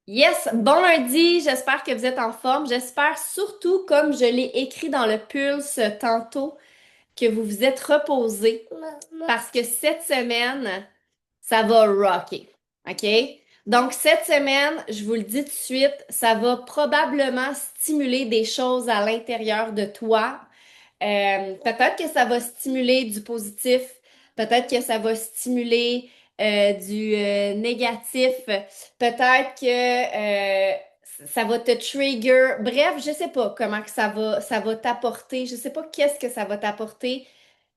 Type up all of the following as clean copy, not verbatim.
Yes, bon lundi, j'espère que vous êtes en forme. J'espère surtout, comme je l'ai écrit dans le Pulse tantôt, que vous vous êtes reposé parce que cette semaine, ça va rocker. OK? Donc, cette semaine, je vous le dis tout de suite, ça va probablement stimuler des choses à l'intérieur de toi. Peut-être que ça va stimuler du positif, peut-être que ça va stimuler du négatif, peut-être que ça va te trigger. Bref, je sais pas comment que ça va t'apporter. Je sais pas qu'est-ce que ça va t'apporter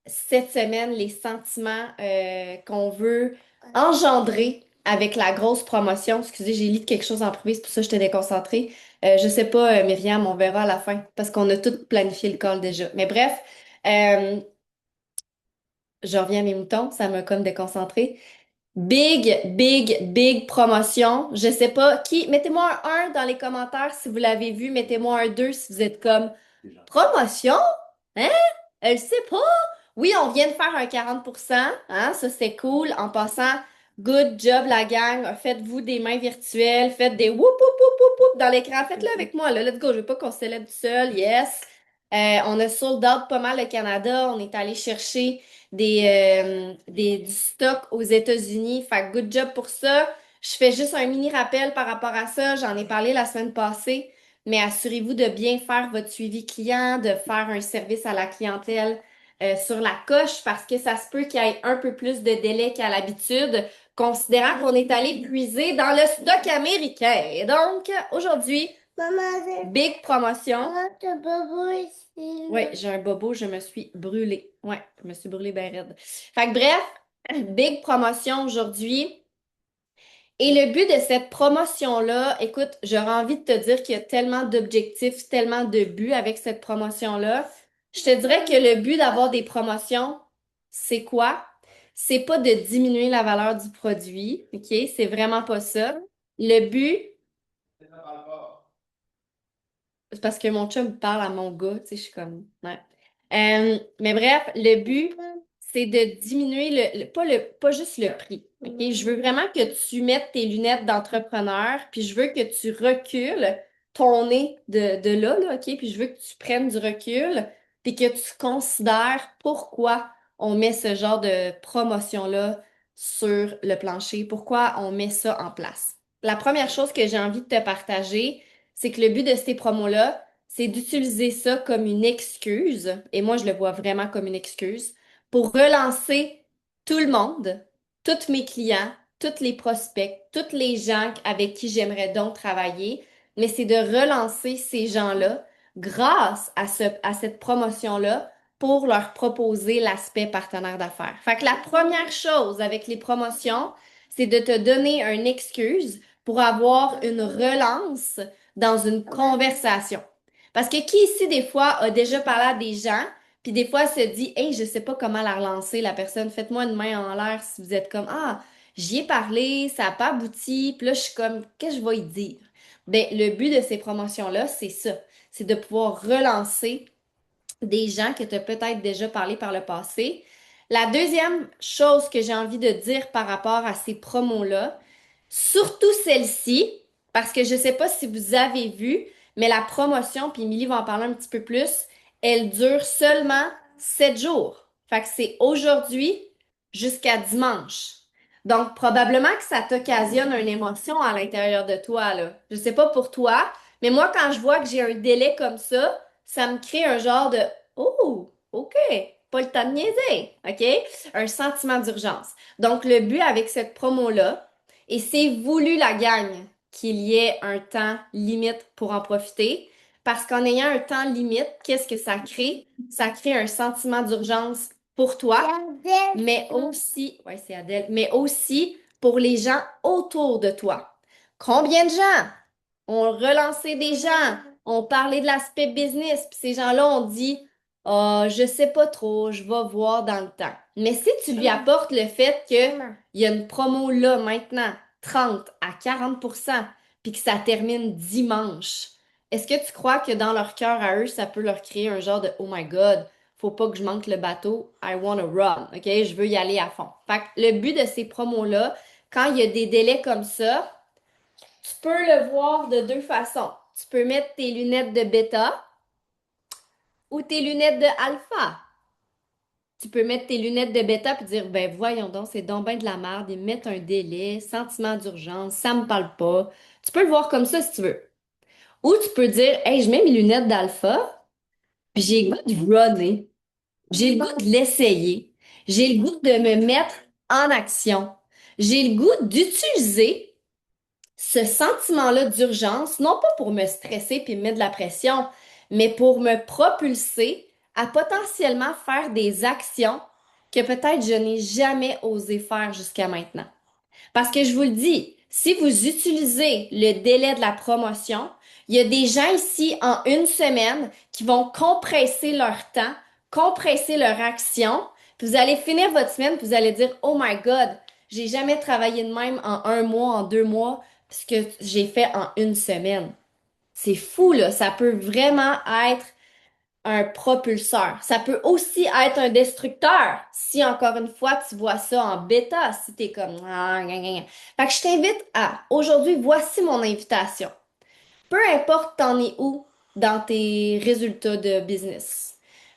cette semaine, les sentiments qu'on veut engendrer avec la grosse promotion. Excusez, j'ai lu quelque chose en privé, c'est pour ça que j'étais déconcentrée. Je sais pas, Myriam, on verra à la fin, parce qu'on a tout planifié le call déjà. Mais bref, euh, je reviens à mes moutons, ça m'a comme déconcentrée. Big, big, big promotion. Je sais pas qui. Mettez-moi un 1 dans les commentaires si vous l'avez vu. Mettez-moi un 2 si vous êtes comme promotion? Hein? Elle sait pas. Oui, on vient de faire un 40%, hein, ça c'est cool. En passant, good job la gang. Faites-vous des mains virtuelles, faites des whoop, whoop, whoop, whoop, whoop dans l'écran. Faites-le avec moi, là. Let's go. Je veux pas qu'on se célèbre tout seul. Yes. On a sold out pas mal le Canada. On est allé chercher du stock aux États-Unis. Fait que good job pour ça. Je fais juste un mini rappel par rapport à ça. J'en ai parlé la semaine passée, mais assurez-vous de bien faire votre suivi client, de faire un service à la clientèle sur la coche parce que ça se peut qu'il y ait un peu plus de délai qu'à l'habitude, considérant qu'on est allé puiser dans le stock américain. Et donc, aujourd'hui, Maman, big promotion. maman, t'as bobo ici. Oui, j'ai un bobo, je me suis brûlée. Ouais, je me suis brûlée bien raide. Fait que bref, big promotion aujourd'hui. Et le but de cette promotion-là, écoute, j'aurais envie de te dire qu'il y a tellement d'objectifs, tellement de buts avec cette promotion-là. Je te dirais que le but d'avoir des promotions, c'est quoi? C'est pas de diminuer la valeur du produit, OK? C'est vraiment pas ça. Le but, c'est parce que mon chum parle à mon gars, tu sais, je suis comme, ouais. Mais bref, le but, c'est de diminuer pas juste le prix. OK? Je veux vraiment que tu mettes tes lunettes d'entrepreneur, puis je veux que tu recules ton nez de là, OK? Puis je veux que tu prennes du recul, puis que tu considères pourquoi on met ce genre de promotion-là sur le plancher, pourquoi on met ça en place. La première chose que j'ai envie de te partager, c'est que le but de ces promos-là, c'est d'utiliser ça comme une excuse, et moi je le vois vraiment comme une excuse, pour relancer tout le monde, tous mes clients, tous les prospects, tous les gens avec qui j'aimerais donc travailler, mais c'est de relancer ces gens-là grâce à cette promotion-là pour leur proposer l'aspect partenaire d'affaires. Fait que la première chose avec les promotions, c'est de te donner une excuse pour avoir une relance dans une conversation. Parce que qui ici, des fois, a déjà parlé à des gens, puis des fois se dit, hey, je sais pas comment la relancer, la personne, faites-moi une main en l'air si vous êtes comme, ah, j'y ai parlé, ça n'a pas abouti, puis là, je suis comme, qu'est-ce que je vais y dire? Ben, le but de ces promotions-là, c'est ça, c'est de pouvoir relancer des gens que tu as peut-être déjà parlé par le passé. La deuxième chose que j'ai envie de dire par rapport à ces promos-là, surtout celle-ci, parce que je ne sais pas si vous avez vu, mais la promotion, puis Émilie va en parler un petit peu plus, elle dure seulement 7 jours. Fait que c'est aujourd'hui jusqu'à dimanche. Donc, probablement que ça t'occasionne une émotion à l'intérieur de toi, là. Je sais pas pour toi, mais moi, quand je vois que j'ai un délai comme ça me crée un genre de Oh, OK, pas le temps de niaiser, OK? Un sentiment d'urgence. Donc, le but avec cette promo-là, et c'est voulu la gagne qu'il y ait un temps limite pour en profiter, parce qu'en ayant un temps limite, qu'est-ce que ça crée? Ça crée un sentiment d'urgence pour toi, mais aussi, ouais, c'est Adèle, mais aussi pour les gens autour de toi. Combien de gens ont relancé des gens, ont parlé de l'aspect business, puis ces gens-là ont dit, ah, je sais pas trop, je vais voir dans le temps. Mais si tu lui apportes le fait que il y a une promo là maintenant, 30 à 40%, puis que ça termine dimanche, est-ce que tu crois que dans leur cœur à eux, ça peut leur créer un genre de Oh my God, faut pas que je manque le bateau, I wanna run, OK? Je veux y aller à fond. Fait que le but de ces promos-là, quand il y a des délais comme ça, Tu peux le voir de deux façons. Tu peux mettre tes lunettes de bêta ou tes lunettes de alpha. Tu peux mettre tes lunettes de bêta et dire, ben voyons donc, c'est donc ben de la merde, ils mettent un délai, sentiment d'urgence, ça me parle pas. Tu peux le voir comme ça si tu veux. Ou tu peux dire, hey, je mets mes lunettes d'alpha, puis j'ai le goût de runner. J'ai le goût de l'essayer. J'ai le goût de me mettre en action. J'ai le goût d'utiliser ce sentiment-là d'urgence, non pas pour me stresser puis me mettre de la pression, mais pour me propulser à potentiellement faire des actions que peut-être je n'ai jamais osé faire jusqu'à maintenant. Parce que je vous le dis, si vous utilisez le délai de la promotion, il y a des gens ici en une semaine qui vont compresser leur temps, compresser leur action, puis vous allez finir votre semaine, puis vous allez dire, Oh my God, j'ai jamais travaillé de même en un mois, en deux mois, ce que j'ai fait en une semaine. C'est fou, là. Ça peut vraiment être un propulseur. Ça peut aussi être un destructeur. Si encore une fois tu vois ça en bêta, si t'es comme ah, gna, gna, gna. Fait que je t'invite à aujourd'hui, voici mon invitation. Peu importe t'en es où dans tes résultats de business.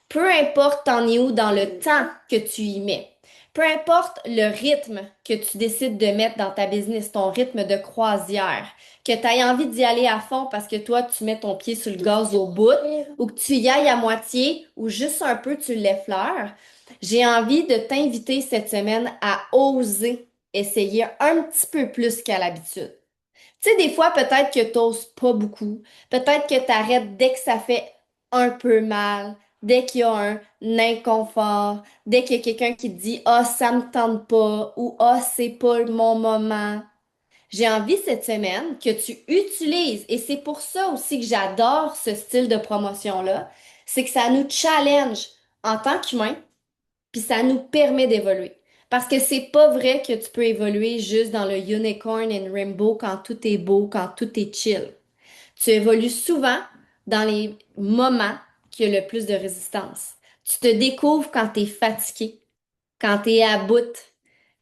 Peu importe t'en es où dans le temps que tu y mets. Peu importe le rythme que tu décides de mettre dans ta business, ton rythme de croisière, que tu aies envie d'y aller à fond parce que toi, tu mets ton pied sur le gaz au bout, ou que tu y ailles à moitié, ou juste un peu tu l'effleures, j'ai envie de t'inviter cette semaine à oser essayer un petit peu plus qu'à l'habitude. Tu sais, des fois, peut-être que t'oses pas beaucoup. Peut-être que t'arrêtes dès que ça fait un peu mal, dès qu'il y a un inconfort, dès qu'il y a quelqu'un qui te dit Ah, ça me tente pas ou Ah, c'est pas mon moment. J'ai envie cette semaine que tu utilises, et c'est pour ça aussi que j'adore ce style de promotion-là, c'est que ça nous challenge en tant qu'humain, puis ça nous permet d'évoluer. Parce que c'est pas vrai que tu peux évoluer juste dans le unicorn and rainbow quand tout est beau, quand tout est chill. Tu évolues souvent dans les moments qui ont le plus de résistance. Tu te découvres quand tu es fatigué, quand tu es à bout,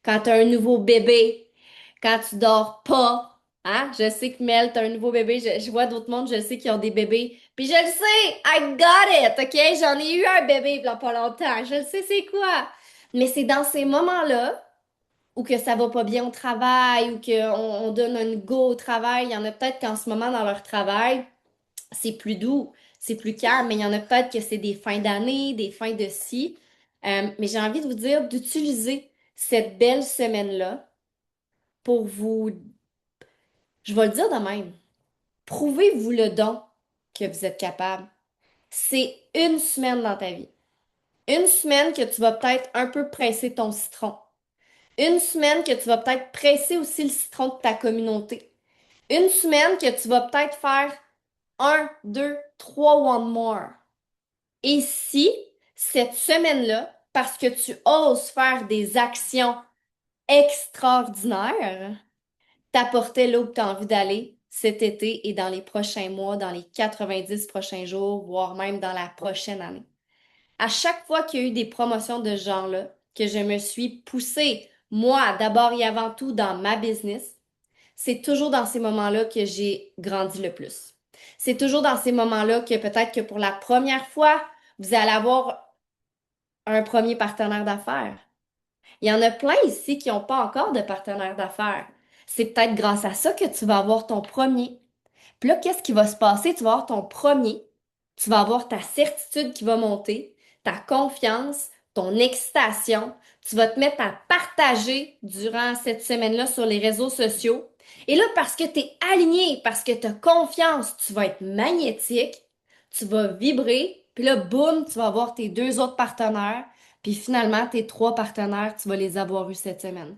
quand tu as un nouveau bébé, quand tu dors pas. Hein? Je sais que Mel, t'as un nouveau bébé. Je vois d'autres mondes, je sais qu'ils ont des bébés. Puis je le sais, I got it, OK? J'en ai eu un bébé il y a pas longtemps. Je le sais c'est quoi. Mais c'est dans ces moments-là où que ça va pas bien au travail, ou qu'on on donne un go au travail. Il y en a peut-être qu'en ce moment, dans leur travail, c'est plus doux, c'est plus calme, mais il y en a peut-être que c'est des fins d'année, des fins de ci. Mais j'ai envie de vous dire d'utiliser cette belle semaine-là pour vous, je vais le dire de même, prouvez-vous le don que vous êtes capable. C'est une semaine dans ta vie. Une semaine que tu vas peut-être un peu presser ton citron. Une semaine que tu vas peut-être presser aussi le citron de ta communauté. Une semaine que tu vas peut-être faire un, deux, trois one more. Et si cette semaine-là, parce que tu oses faire des actions extraordinaires, t'apportait là où tu as envie d'aller cet été et dans les prochains mois, dans les 90 prochains jours, voire même dans la prochaine année. À chaque fois qu'il y a eu des promotions de ce genre-là, que je me suis poussée, moi, d'abord et avant tout dans ma business, c'est toujours dans ces moments-là que j'ai grandi le plus. C'est toujours dans ces moments-là que peut-être que pour la première fois, vous allez avoir un premier partenaire d'affaires. Il y en a plein ici qui n'ont pas encore de partenaire d'affaires. C'est peut-être grâce à ça que tu vas avoir ton premier. Puis là, qu'est-ce qui va se passer? Tu vas avoir ton premier, tu vas avoir ta certitude qui va monter, ta confiance, ton excitation. Tu vas te mettre à partager durant cette semaine-là sur les réseaux sociaux. Et là, parce que tu es aligné, parce que tu as confiance, tu vas être magnétique, tu vas vibrer, puis là, boum, tu vas avoir tes deux autres partenaires, puis finalement, tes trois partenaires, tu vas les avoir eus cette semaine.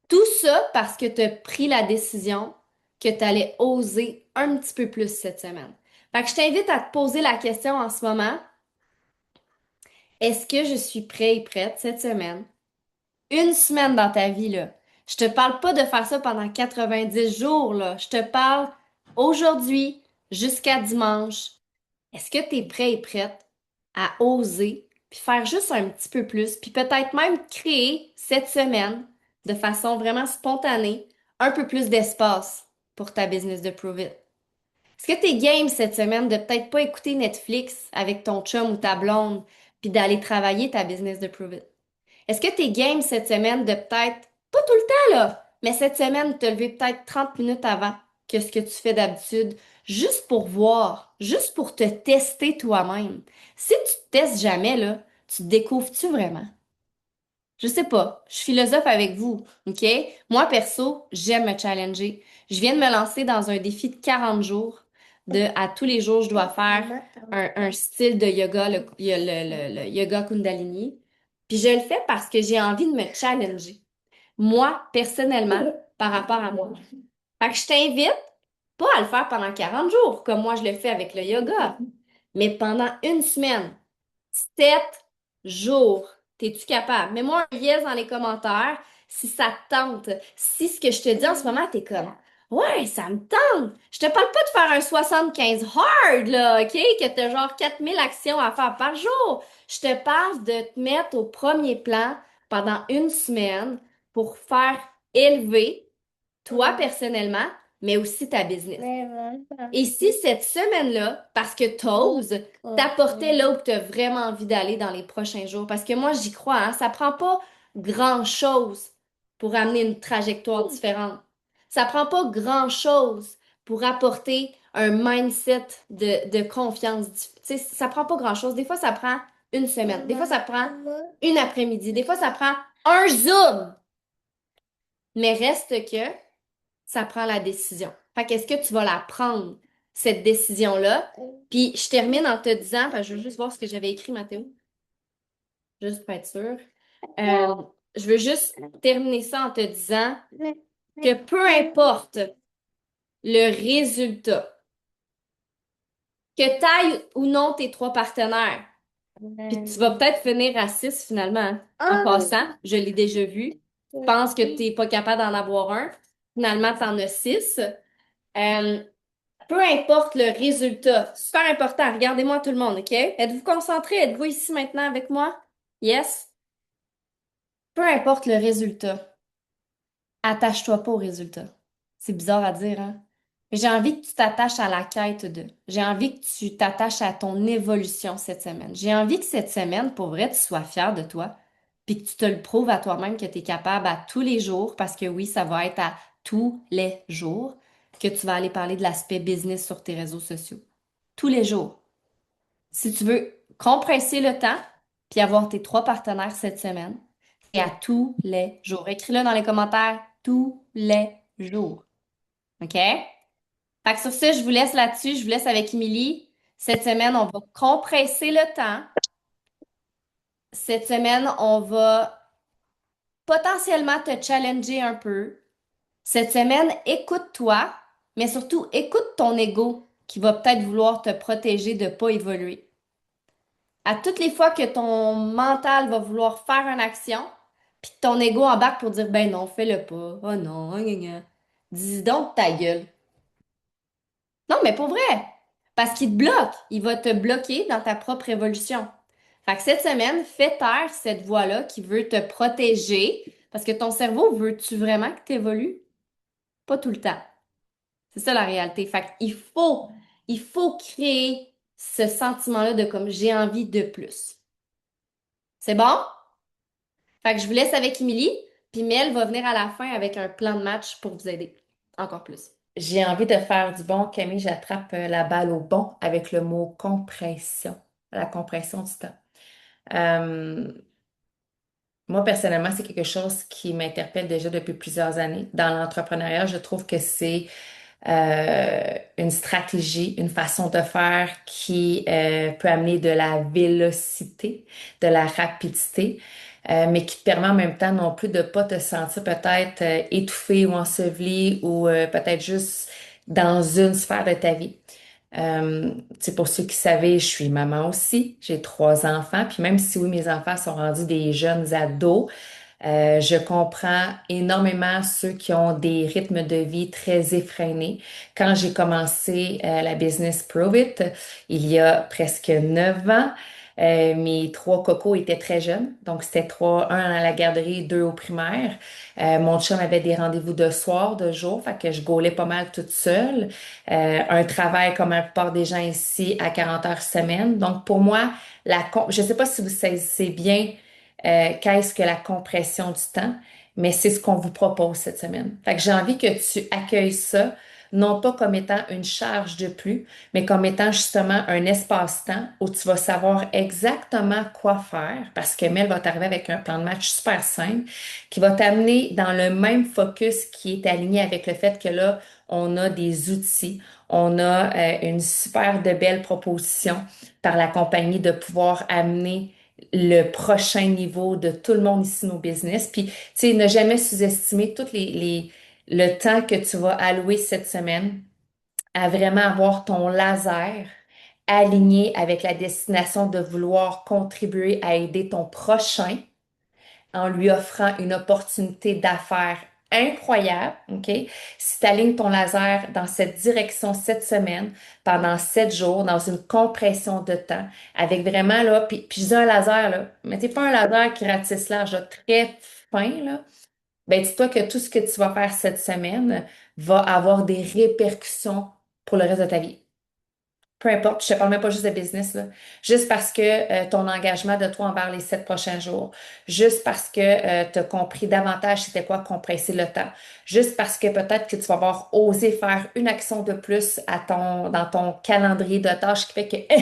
Tout ça parce que tu as pris la décision que tu allais oser un petit peu plus cette semaine. Fait que je t'invite à te poser la question en ce moment, est-ce que je suis prêt et prête cette semaine? Une semaine dans ta vie, là. Je te parle pas de faire ça pendant 90 jours, là. Je te parle aujourd'hui jusqu'à dimanche. Est-ce que tu es prêt et prête à oser, puis faire juste un petit peu plus, puis peut-être même créer cette semaine de façon vraiment spontanée un peu plus d'espace? pour ta business de Prove It? Est-ce que t'es game cette semaine de peut-être pas écouter Netflix avec ton chum ou ta blonde, puis d'aller travailler ta business de Prove It? Est-ce que t'es game cette semaine de peut-être, pas tout le temps là, mais cette semaine, te lever peut-être 30 minutes avant que ce que tu fais d'habitude, juste pour voir, juste pour te tester toi-même. Si tu te testes jamais, là, tu te découvres-tu vraiment? Je sais pas, je suis philosophe avec vous, OK? Moi, perso, j'aime me challenger. Je viens de me lancer dans un défi de 40 jours. À tous les jours, je dois faire un style de yoga, le yoga Kundalini. Puis je le fais parce que j'ai envie de me challenger. Moi, personnellement, par rapport à moi. Fait que je t'invite pas à le faire pendant 40 jours, comme moi je le fais avec le yoga, mais pendant une semaine. 7 jours. T'es-tu capable? Mets-moi un yes dans les commentaires si ça te tente. Si ce que je te dis en ce moment, t'es comme, ouais, ça me tente. Je te parle pas de faire un 75 hard, là, OK? Que t'as genre 4000 actions à faire par jour. Je te parle de te mettre au premier plan pendant une semaine pour faire élever toi personnellement, mais aussi ta business. Et si cette semaine-là, parce que t'oses, t'apporter là où tu as vraiment envie d'aller dans les prochains jours, parce que moi, j'y crois, hein, ça prend pas grand-chose pour amener une trajectoire différente. Ça prend pas grand-chose pour apporter un mindset de confiance. Tu sais, ça prend pas grand-chose. Des fois, ça prend une semaine. Des fois, ça prend une après-midi. Des fois, ça prend un Zoom. Mais reste que ça prend la décision. Fait qu'est-ce que tu vas la prendre, cette décision-là? Puis je termine en te disant, parce que je veux juste voir ce que j'avais écrit, Mathéo, juste pour être sûre. Euh, je veux juste terminer ça en te disant que peu importe le résultat, que taille ou non tes 3 partenaires, puis tu vas peut-être finir à 6 finalement. En passant, je l'ai déjà vu. Je pense que tu n'es pas capable d'en avoir un. Finalement, tu en as 6. Peu importe le résultat, super important, regardez-moi tout le monde, OK? Êtes-vous concentrés? Êtes-vous ici maintenant avec moi? Yes? Peu importe le résultat, attache-toi pas au résultat. C'est bizarre à dire, hein? Mais j'ai envie que tu t'attaches à la quête de. J'ai envie que tu t'attaches à ton évolution cette semaine. J'ai envie que cette semaine, pour vrai, tu sois fier de toi, puis que tu te le prouves à toi-même que tu es capable à tous les jours, parce que oui, ça va être à tous les jours que tu vas aller parler de l'aspect business sur tes réseaux sociaux. Tous les jours. Si tu veux compresser le temps, puis avoir tes 3 partenaires cette semaine, et à tous les jours. Écris-le dans les commentaires tous les jours. OK? Fait que sur ce, je vous laisse là-dessus. Je vous laisse avec Émilie. Cette semaine, on va compresser le temps. Cette semaine, on va potentiellement te challenger un peu. Cette semaine, écoute-toi, mais surtout écoute ton ego qui va peut-être vouloir te protéger de ne pas évoluer. À toutes les fois que ton mental va vouloir faire une action, puis que ton ego embarque pour dire, ben non, fais-le pas. Oh non, gna, gna. Dis donc ta gueule. Non, mais pour vrai. Parce qu'il te bloque. Il va te bloquer dans ta propre évolution. Fait que cette semaine, fais taire cette voix-là qui veut te protéger. Parce que ton cerveau, veux-tu vraiment que tu évolues? Pas tout le temps. C'est ça la réalité. Fait qu'il faut créer ce sentiment-là de comme j'ai envie de plus. C'est bon? Fait que je vous laisse avec Émilie, puis Mel va venir à la fin avec un plan de match pour vous aider encore plus. J'ai envie de faire du bon. Camille, j'attrape la balle au bon avec le mot compression, la compression du temps. Euh, Moi, personnellement, c'est quelque chose qui m'interpelle déjà depuis plusieurs années. Dans l'entrepreneuriat, je trouve que c'est une stratégie, une façon de faire qui peut amener de la vélocité, de la rapidité, mais qui te permet en même temps non plus de pas te sentir peut-être étouffé ou enseveli ou peut-être juste dans une sphère de ta vie. C'est pour ceux qui savaient, je suis maman aussi. J'ai 3 enfants. Puis même si oui, mes enfants sont rendus des jeunes ados, je comprends énormément ceux qui ont des rythmes de vie très effrénés. Quand j'ai commencé la business Prove It, il y a presque 9 ans, Mes trois cocos étaient très jeunes, donc c'était trois, un à la garderie, deux au primaire. Mon chum avait des rendez-vous de soir, de jour, fait que je gaulais pas mal toute seule. Un travail comme la plupart des gens ici à 40 heures semaine. Donc pour moi, je sais pas si vous saisissez bien qu'est-ce que la compression du temps, mais c'est ce qu'on vous propose cette semaine. Fait que j'ai envie que tu accueilles ça, non pas comme étant une charge de plus, mais comme étant justement un espace-temps où tu vas savoir exactement quoi faire, parce que Mel va t'arriver avec un plan de match super simple qui va t'amener dans le même focus qui est aligné avec le fait que là, on a des outils, on a une super de belle proposition par la compagnie de pouvoir amener le prochain niveau de tout le monde ici, nos business. Puis, tu sais, ne jamais sous-estimer le temps que tu vas allouer cette semaine à vraiment avoir ton laser aligné avec la destination de vouloir contribuer à aider ton prochain en lui offrant une opportunité d'affaires incroyable, OK? Si tu alignes ton laser dans cette direction cette semaine, pendant 7 jours, dans une compression de temps, avec vraiment, là, puis je dis un laser, là, mais c'est pas un laser qui ratisse large, là, très fin, là, ben dis-toi que tout ce que tu vas faire cette semaine va avoir des répercussions pour le reste de ta vie. Peu importe, je te parle même pas juste de business, là. Juste parce que ton engagement de toi envers les 7 prochains jours, juste parce que tu as compris davantage c'était quoi compresser le temps, juste parce que peut-être que tu vas avoir osé faire une action de plus dans ton calendrier de tâches qui fait que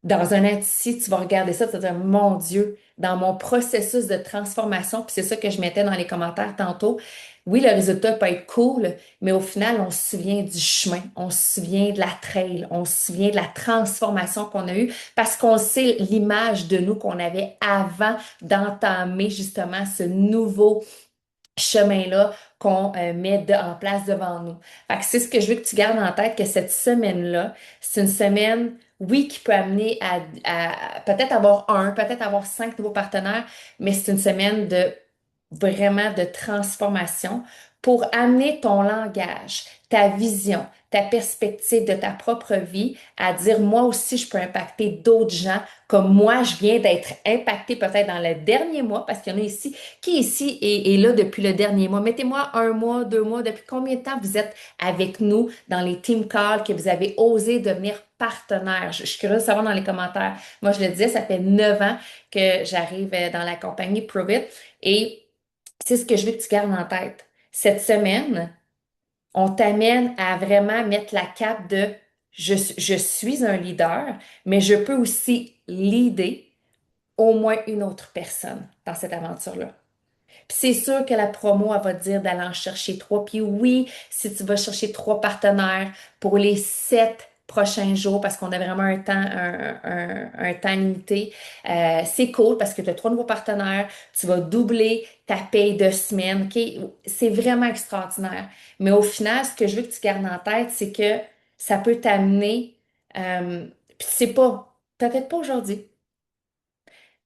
dans un an d'ici, tu vas regarder ça, tu vas dire, mon Dieu, dans mon processus de transformation, puis c'est ça que je mettais dans les commentaires tantôt. Oui, le résultat peut être cool, mais au final, on se souvient du chemin, on se souvient de la trail, on se souvient de la transformation qu'on a eue parce qu'on sait l'image de nous qu'on avait avant d'entamer justement ce nouveau chemin-là qu'on met en place devant nous. Fait que c'est ce que je veux que tu gardes en tête, que cette semaine-là, c'est une semaine, oui, qui peut amener à peut-être avoir peut-être avoir 5 nouveaux partenaires, mais c'est une semaine de vraiment de transformation pour amener ton langage, ta vision, ta perspective de ta propre vie à dire, moi aussi, je peux impacter d'autres gens comme moi, je viens d'être impactée peut-être dans le dernier mois, parce qu'il y en a ici qui ici est là depuis le dernier mois? Mettez-moi 1 mois, 2 mois, depuis combien de temps vous êtes avec nous dans les team calls, que vous avez osé devenir partenaire? Je suis curieuse de savoir dans les commentaires. Moi, je le disais, ça fait 9 ans que j'arrive dans la compagnie Prove It et c'est ce que je veux que tu gardes en tête. Cette semaine, on t'amène à vraiment mettre la cape de je suis un leader, mais je peux aussi leader au moins une autre personne dans cette aventure-là. Puis c'est sûr que la promo, elle va te dire d'aller en chercher trois. Puis oui, si tu vas chercher trois partenaires pour les 7 prochains jours, parce qu'on a vraiment un temps limité, c'est cool parce que tu as trois nouveaux partenaires, tu vas doubler ta paye de semaine, OK? C'est vraiment extraordinaire. Mais au final, ce que je veux que tu gardes en tête, c'est que ça peut t'amener, puis c'est pas, peut-être pas aujourd'hui,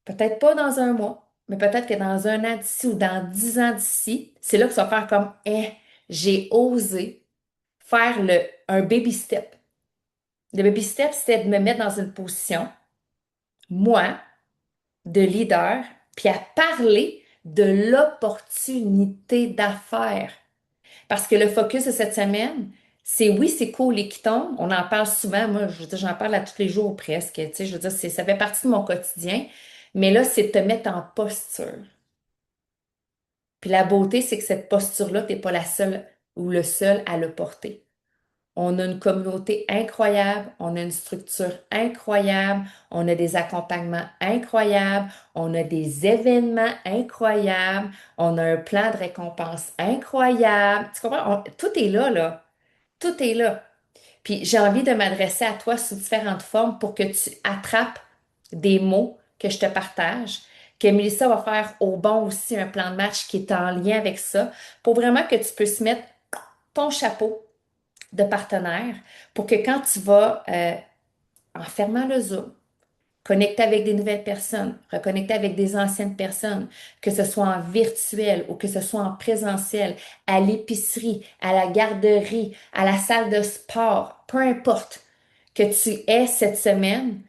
peut-être pas dans un mois, mais peut-être que dans un an d'ici ou dans 10 ans d'ici, c'est là que tu vas faire comme, j'ai osé faire un baby step. Le baby step, c'était de me mettre dans une position, moi, de leader, puis à parler de l'opportunité d'affaires. Parce que le focus de cette semaine, c'est oui, c'est cool, les Kitons, on en parle souvent, moi, je veux dire, j'en parle à tous les jours presque, tu sais, je veux dire, ça fait partie de mon quotidien, mais là, c'est de te mettre en posture. Puis la beauté, c'est que cette posture-là, t'es pas la seule ou le seul à le porter. On a une communauté incroyable, on a une structure incroyable, on a des accompagnements incroyables, on a des événements incroyables, on a un plan de récompense incroyable. Tu comprends? Tout est là, là. Tout est là. Puis j'ai envie de m'adresser à toi sous différentes formes pour que tu attrapes des mots que je te partage, que Mélissa va faire au bon aussi un plan de match qui est en lien avec ça, pour vraiment que tu puisses mettre ton chapeau de partenaire pour que quand tu vas, en fermant le Zoom, connecter avec des nouvelles personnes, reconnecter avec des anciennes personnes, que ce soit en virtuel ou que ce soit en présentiel, à l'épicerie, à la garderie, à la salle de sport, peu importe que tu aies cette semaine,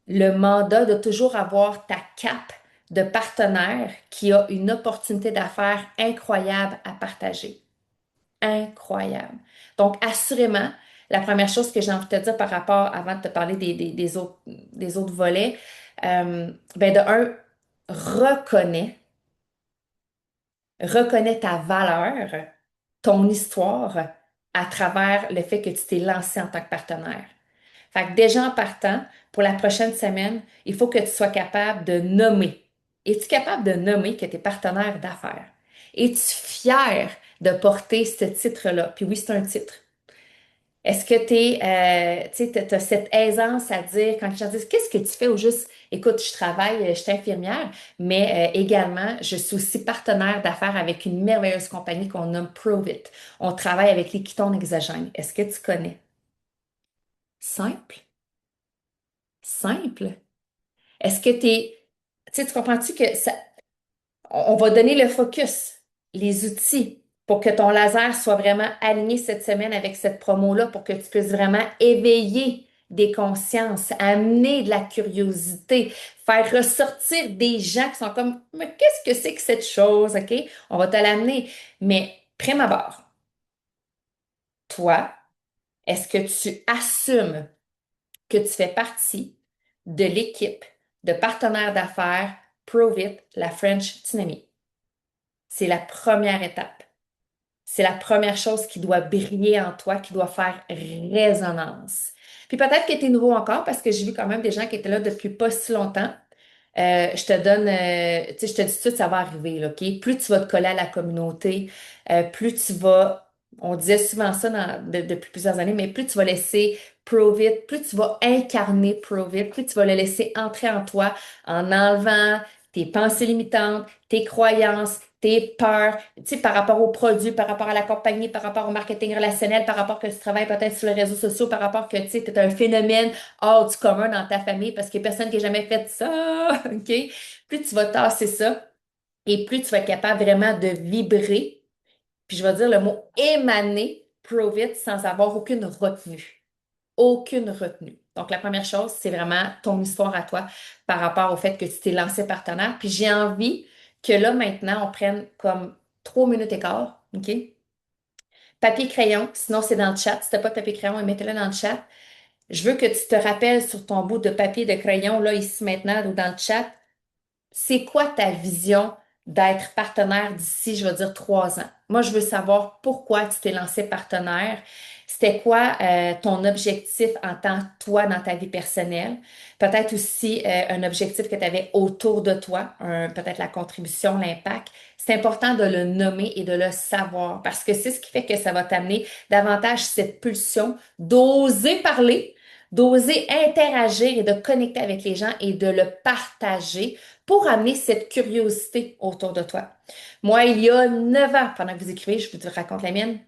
le mandat de toujours avoir ta cape de partenaire qui a une opportunité d'affaires incroyable à partager. Incroyable. Donc, assurément, la première chose que j'ai envie de te dire par rapport, avant de te parler des autres volets, ben de un, reconnais, reconnais ta valeur, ton histoire à travers le fait que tu t'es lancé en tant que partenaire. Fait que déjà en partant, pour la prochaine semaine, il faut que tu sois capable de nommer. Es-tu capable de nommer que tu es partenaire d'affaires? Es-tu fier de porter ce titre-là? Puis oui, c'est un titre. Est-ce que tu as cette aisance à dire, quand les gens disent, qu'est-ce que tu fais au juste, écoute, je travaille, je suis infirmière, mais également, je suis aussi partenaire d'affaires avec une merveilleuse compagnie qu'on nomme Provit. On travaille avec les ketones exogènes. Est-ce que tu connais? Simple, simple. Est-ce que tu comprends-tu que on va donner le focus, les outils pour que ton laser soit vraiment aligné cette semaine avec cette promo-là, pour que tu puisses vraiment éveiller des consciences, amener de la curiosité, faire ressortir des gens qui sont comme, mais qu'est-ce que c'est que cette chose, OK? On va te l'amener. Mais, prime abord, toi, est-ce que tu assumes que tu fais partie de l'équipe de partenaires d'affaires Provit, la French Tsunami? C'est la première étape. C'est la première chose qui doit briller en toi, qui doit faire résonance. Puis peut-être que tu es nouveau encore parce que j'ai vu quand même des gens qui étaient là depuis pas si longtemps. Je te donne, tu sais, je te dis tout de suite, ça va arriver, là, OK? Plus tu vas te coller à la communauté, plus tu vas, on disait souvent ça depuis plusieurs années, mais plus tu vas laisser Provit, plus tu vas incarner Provit, plus tu vas le laisser entrer en toi en enlevant tes pensées limitantes, tes croyances, tes peurs, tu sais, par rapport aux produits, par rapport à la compagnie, par rapport au marketing relationnel, par rapport que tu travailles peut-être sur les réseaux sociaux, par rapport que, tu sais, tu un phénomène hors du commun dans ta famille parce qu'il n'y a personne qui a jamais fait ça, OK? Plus tu vas tasser ça et plus tu vas être capable vraiment de vibrer, puis je vais dire le mot émaner, prove it, sans avoir aucune retenue. Aucune retenue. Donc, la première chose, c'est vraiment ton histoire à toi par rapport au fait que tu t'es lancé partenaire. Puis j'ai envie que là, maintenant, on prenne comme 3 minutes et quart, OK? Papier-crayon, sinon c'est dans le chat. Si tu n'as pas de papier-crayon, mettez-le dans le chat. Je veux que tu te rappelles sur ton bout de papier de crayon, là, ici maintenant, ou dans le chat, c'est quoi ta vision d'être partenaire d'ici, je vais dire, 3 ans? Moi, je veux savoir pourquoi tu t'es lancé partenaire. C'était quoi ton objectif en tant que toi dans ta vie personnelle? Peut-être aussi un objectif que tu avais autour de toi, peut-être la contribution, l'impact. C'est important de le nommer et de le savoir parce que c'est ce qui fait que ça va t'amener davantage cette pulsion d'oser parler, d'oser interagir et de connecter avec les gens et de le partager pour amener cette curiosité autour de toi. Moi, il y a 9 ans, pendant que vous écrivez, je vous raconte la mienne.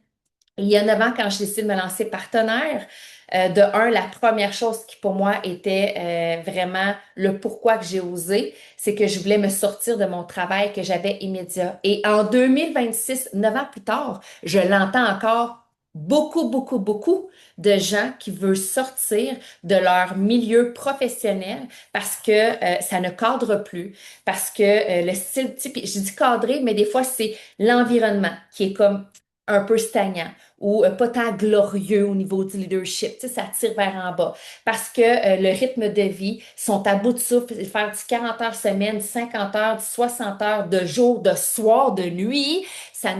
Il y a 9 ans, quand j'ai décidé de me lancer partenaire, de un, la première chose qui pour moi était vraiment le pourquoi que j'ai osé, c'est que je voulais me sortir de mon travail que j'avais immédiat. Et en 2026, 9 ans plus tard, je l'entends encore beaucoup, beaucoup, beaucoup de gens qui veulent sortir de leur milieu professionnel parce que ça ne cadre plus, parce que le style, type, je dis cadré, mais des fois c'est l'environnement qui est comme un peu stagnant ou pas tant glorieux au niveau du leadership. Tu sais, ça tire vers en bas. Parce que le rythme de vie sont à bout de souffle. Faire du 40 heures semaine, 50 heures, du 60 heures de jour, de soir, de nuit, ça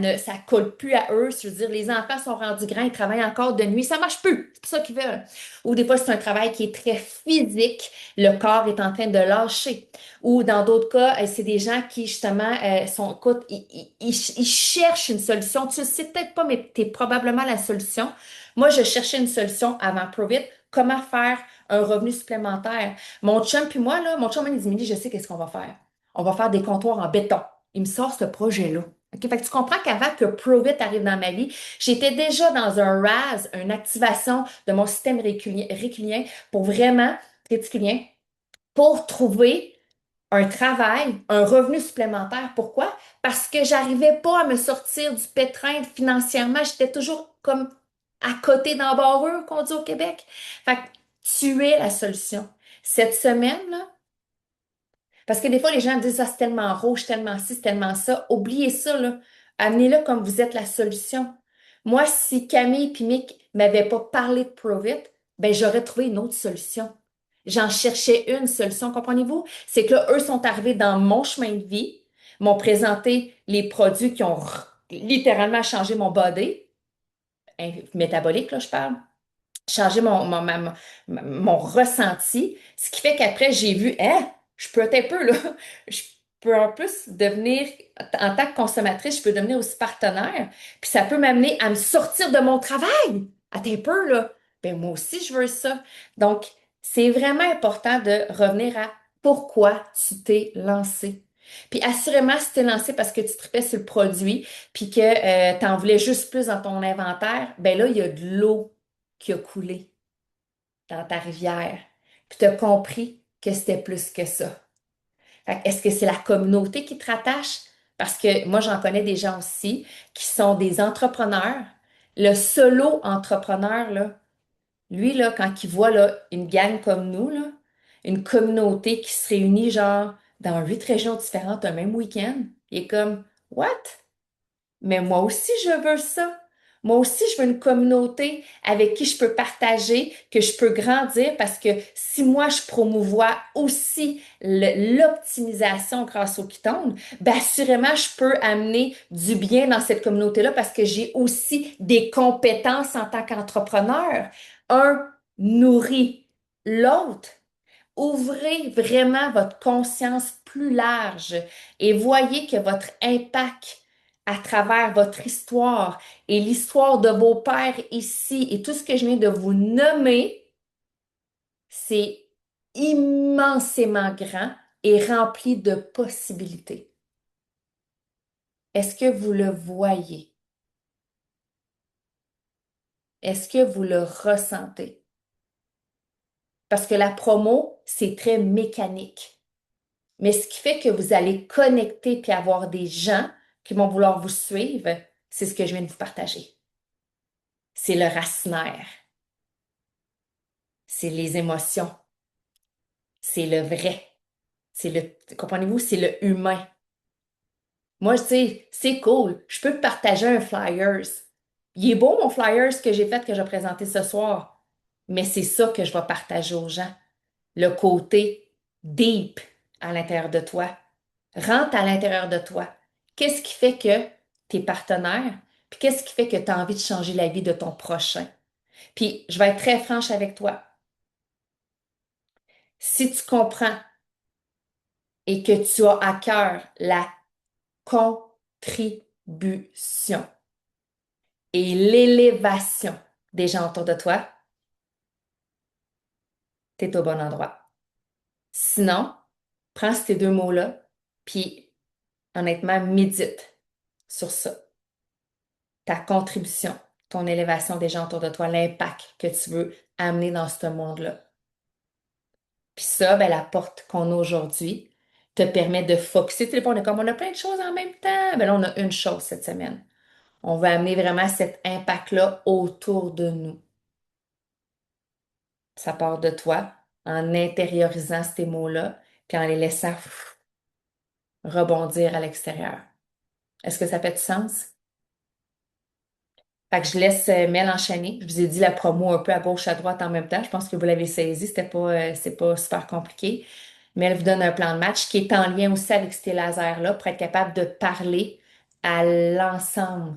colle plus à eux. Je veux dire, les enfants sont rendus grands, ils travaillent encore de nuit. Ça marche plus. C'est pas ça qu'ils veulent. Ou des fois, c'est un travail qui est très physique. Le corps est en train de lâcher. Ou dans d'autres cas, c'est des gens qui, justement, écoute, ils cherchent une solution. Tu ne sais peut-être pas, mais tu es probablement la solution. Moi, je cherchais une solution avant Provit. Comment faire un revenu supplémentaire? Mon chum puis moi, là, mon chum m'a dit, Émilie, je sais qu'est-ce qu'on va faire. On va faire des comptoirs en béton. Il me sort ce projet-là. OK? Fait que tu comprends qu'avant que Provit arrive dans ma vie, j'étais déjà dans un RAS, une activation de mon système rétilien pour vraiment, réticulien, pour trouver un travail, un revenu supplémentaire. Pourquoi? Parce que j'arrivais pas à me sortir du pétrin financièrement. J'étais toujours comme à côté d'embarreur, qu'on dit au Québec. Fait que tu es la solution. Cette semaine, là, parce que des fois, les gens disent, ah, c'est tellement rouge, tellement ci, c'est tellement ça. Oubliez ça, là. Amenez-le comme vous êtes la solution. Moi, si Camille et Mick m'avaient pas parlé de Provit, ben, j'aurais trouvé une autre solution. J'en cherchais une solution, comprenez-vous? C'est que là, eux sont arrivés dans mon chemin de vie, m'ont présenté les produits qui ont littéralement changé mon body, métabolique, là, je parle changer mon ressenti, ce qui fait qu'après, j'ai vu, hein, je peux être un peu, là, je peux en plus devenir, en tant que consommatrice, je peux devenir aussi partenaire, puis ça peut m'amener à me sortir de mon travail. Attends un peu, là. Ben, moi aussi, je veux ça. Donc, c'est vraiment important de revenir à pourquoi tu t'es lancé. Puis assurément, si tu t'es lancé parce que tu tripais sur le produit, puis que tu en voulais juste plus dans ton inventaire, ben là, il y a de l'eau qui a coulé dans ta rivière. Puis tu as compris que c'était plus que ça. Fait que est-ce que c'est la communauté qui te rattache? Parce que moi, j'en connais des gens aussi qui sont des entrepreneurs. Le solo entrepreneur, là, lui, là, quand il voit là, une gang comme nous, là, une communauté qui se réunit genre dans 8 régions différentes un même week-end, il est comme, What? Mais moi aussi, je veux ça. Moi aussi, je veux une communauté avec qui je peux partager, que je peux grandir parce que si moi, je promouvois aussi l'optimisation grâce au Ketone, ben assurément, je peux amener du bien dans cette communauté-là parce que j'ai aussi des compétences en tant qu'entrepreneur. Un nourrit l'autre. Ouvrez vraiment votre conscience plus large et voyez que votre impact à travers votre histoire et l'histoire de vos pères ici et tout ce que je viens de vous nommer, c'est immensément grand et rempli de possibilités. Est-ce que vous le voyez? Est-ce que vous le ressentez? Parce que la promo, c'est très mécanique. Mais ce qui fait que vous allez connecter puis avoir des gens qui vont vouloir vous suivre, c'est ce que je viens de vous partager. C'est le racinaire, c'est les émotions, c'est le vrai, comprenez-vous, c'est le humain. Moi, je sais, c'est cool, je peux te partager un flyers. Il est beau mon flyers que j'ai fait, que j'ai présenté ce soir, mais c'est ça que je vais partager aux gens. Le côté deep à l'intérieur de toi. Rentre à l'intérieur de toi. Qu'est-ce qui fait que tu es partenaire? Puis qu'est-ce qui fait que tu as envie de changer la vie de ton prochain? Puis je vais être très franche avec toi. Si tu comprends et que tu as à cœur la contribution et l'élévation des gens autour de toi, tu es au bon endroit. Sinon, prends ces deux mots-là, puis honnêtement, médite sur ça. Ta contribution, ton élévation des gens autour de toi, l'impact que tu veux amener dans ce monde-là. Puis ça, ben, la porte qu'on a aujourd'hui te permet de focusser. Tu sais, on est comme on a plein de choses en même temps. Ben là, on a une chose cette semaine. On va amener vraiment cet impact-là autour de nous. Ça part de toi en intériorisant ces mots-là, puis en les laissant rebondir à l'extérieur. Est-ce que ça fait du sens? Fait que je laisse Mel enchaîner. Je vous ai dit la promo un peu à gauche, à droite en même temps. Je pense que vous l'avez saisi. C'est pas super compliqué. Mais elle vous donne un plan de match qui est en lien aussi avec ces lasers-là pour être capable de parler à l'ensemble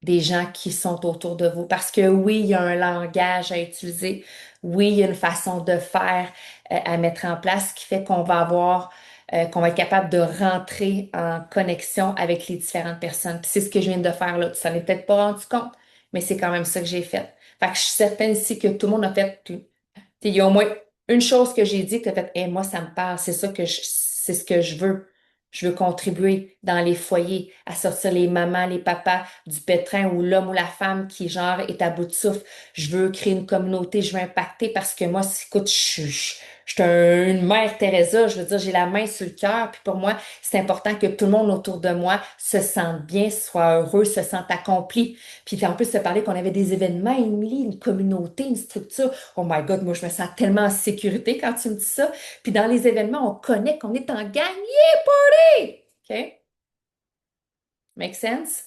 des gens qui sont autour de vous. Parce que oui, il y a un langage à utiliser. Oui, il y a une façon de faire à mettre en place qui fait qu'on va être capable de rentrer en connexion avec les différentes personnes. Puis c'est ce que je viens de faire là. Tu t'en es peut-être pas rendu compte, mais c'est quand même ça que j'ai fait. Fait que je suis certaine ici que tout le monde a fait. Il y a au moins une chose que j'ai dit que tu as fait, hey, moi, ça me parle, c'est ce que je veux. Je veux contribuer dans les foyers à sortir les mamans, les papas du pétrin ou l'homme ou la femme qui, genre, est à bout de souffle. Je veux créer une communauté, je veux impacter parce que moi, écoute, Je suis une mère Teresa, je veux dire, j'ai la main sur le cœur, puis pour moi, c'est important que tout le monde autour de moi se sente bien, soit heureux, se sente accompli. Puis en plus, te parler qu'on avait des événements, Émilie, une communauté, une structure. Oh my God, moi, je me sens tellement en sécurité quand tu me dis ça. Puis dans les événements, on connaît qu'on est en gang. Yeah, party! OK? Make sense?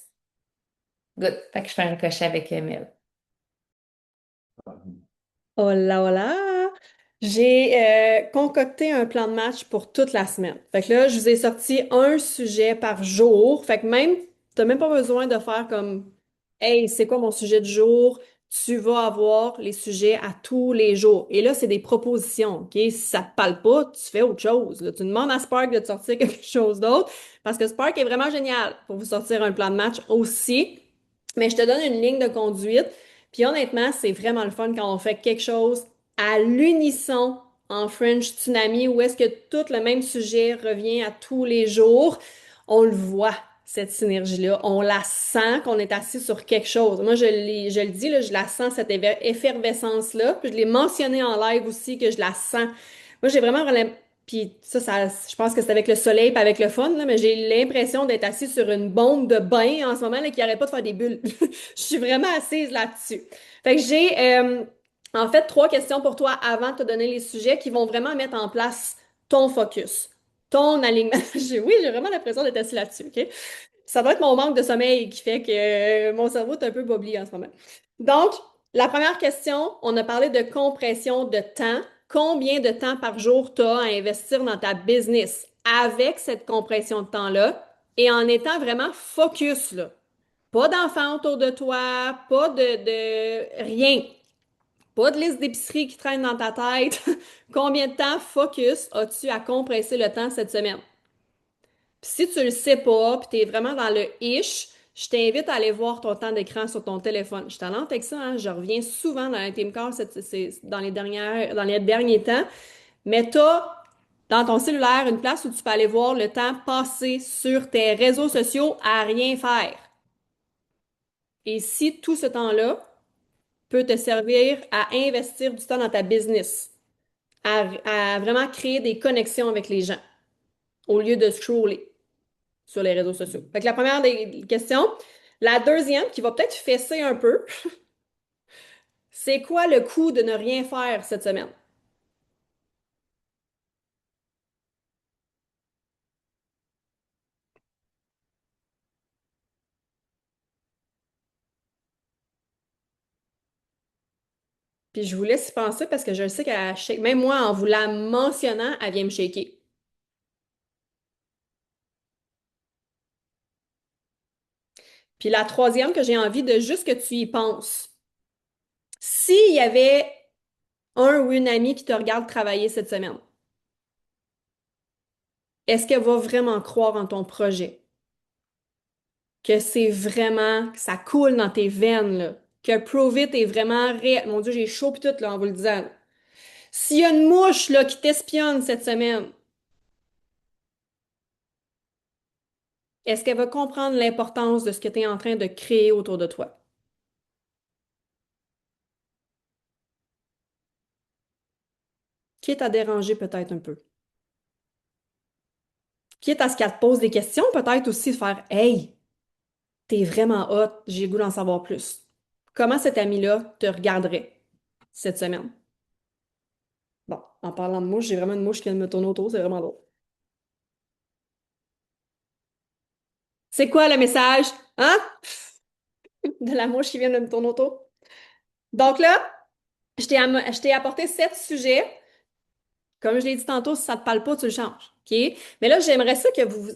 Good. Fait que je fais un ricochet avec Emile. Hola, hola! J'ai concocté un plan de match pour toute la semaine. Fait que là, je vous ai sorti un sujet par jour. Fait que même, t'as même pas besoin de faire comme, hey, c'est quoi mon sujet du jour? Tu vas avoir les sujets à tous les jours. Et là, c'est des propositions, OK? Si ça te parle pas, tu fais autre chose. Là, tu demandes à Spark de te sortir quelque chose d'autre parce que Spark est vraiment génial pour vous sortir un plan de match aussi. Mais je te donne une ligne de conduite. Puis honnêtement, c'est vraiment le fun quand on fait quelque chose à l'unisson en French Tsunami, où est-ce que tout le même sujet revient à tous les jours. On le voit, cette synergie-là. On la sent qu'on est assis sur quelque chose. Moi, je le dis, là, je la sens, cette effervescence-là. Puis je l'ai mentionné en live aussi, que je la sens. Moi, j'ai vraiment... Puis ça, je pense que c'est avec le soleil et avec le fun, là, mais j'ai l'impression d'être assis sur une bombe de bain en ce moment là, qui n'arrête pas de faire des bulles. Je suis vraiment assise là-dessus. Fait que j'ai en fait 3 questions pour toi avant de te donner les sujets qui vont vraiment mettre en place ton focus, ton alignement. Oui, j'ai vraiment l'impression d'être assis là-dessus, OK? Ça doit être mon manque de sommeil qui fait que mon cerveau est un peu bobli en ce moment. Donc, la première question, on a parlé de compression de temps. Combien de temps par jour tu as à investir dans ta business avec cette compression de temps-là et en étant vraiment focus, là? Pas d'enfants autour de toi, pas de rien, pas de liste d'épicerie qui traîne dans ta tête. Combien de temps focus as-tu à compresser le temps cette semaine? Puis si tu le sais pas, puis tu es vraiment dans le ish, je t'invite à aller voir ton temps d'écran sur ton téléphone. Je suis talente avec ça, hein? Je reviens souvent dans les team calls dans les derniers temps, mais tu as dans ton cellulaire une place où tu peux aller voir le temps passé sur tes réseaux sociaux à rien faire. Et si tout ce temps-là peut te servir à investir du temps dans ta business, à vraiment créer des connexions avec les gens au lieu de scroller sur les réseaux sociaux. Fait que la première des questions. La deuxième, qui va peut-être fesser un peu, c'est quoi le coût de ne rien faire cette semaine? Puis je vous laisse y penser parce que je le sais qu'elle shake. Même moi, en vous la mentionnant, elle vient me shaker. Puis la troisième que j'ai envie de juste que tu y penses. S'il y avait un ou une amie qui te regarde travailler cette semaine, est-ce qu'elle va vraiment croire en ton projet? Que c'est vraiment, que ça coule dans tes veines, là? Que Prove It est vraiment réel. Mon Dieu, j'ai chaud pis tout, là, en vous le disant. S'il y a une mouche, là, qui t'espionne cette semaine, est-ce qu'elle va comprendre l'importance de ce que tu es en train de créer autour de toi? Quitte à déranger peut-être un peu. Quitte à ce qu'elle te pose des questions, peut-être aussi de faire Hey, t'es vraiment hot, j'ai le goût d'en savoir plus. Comment cet ami-là te regarderait cette semaine? Bon, en parlant de mouche, j'ai vraiment une mouche qui vient de me tourner autour, c'est vraiment drôle. C'est quoi le message? Hein? De la mouche qui vient de me tourner autour? Donc là, je t'ai apporté 7 sujets. Comme je l'ai dit tantôt, si ça te parle pas, tu le changes. OK? Mais là, j'aimerais ça que vous.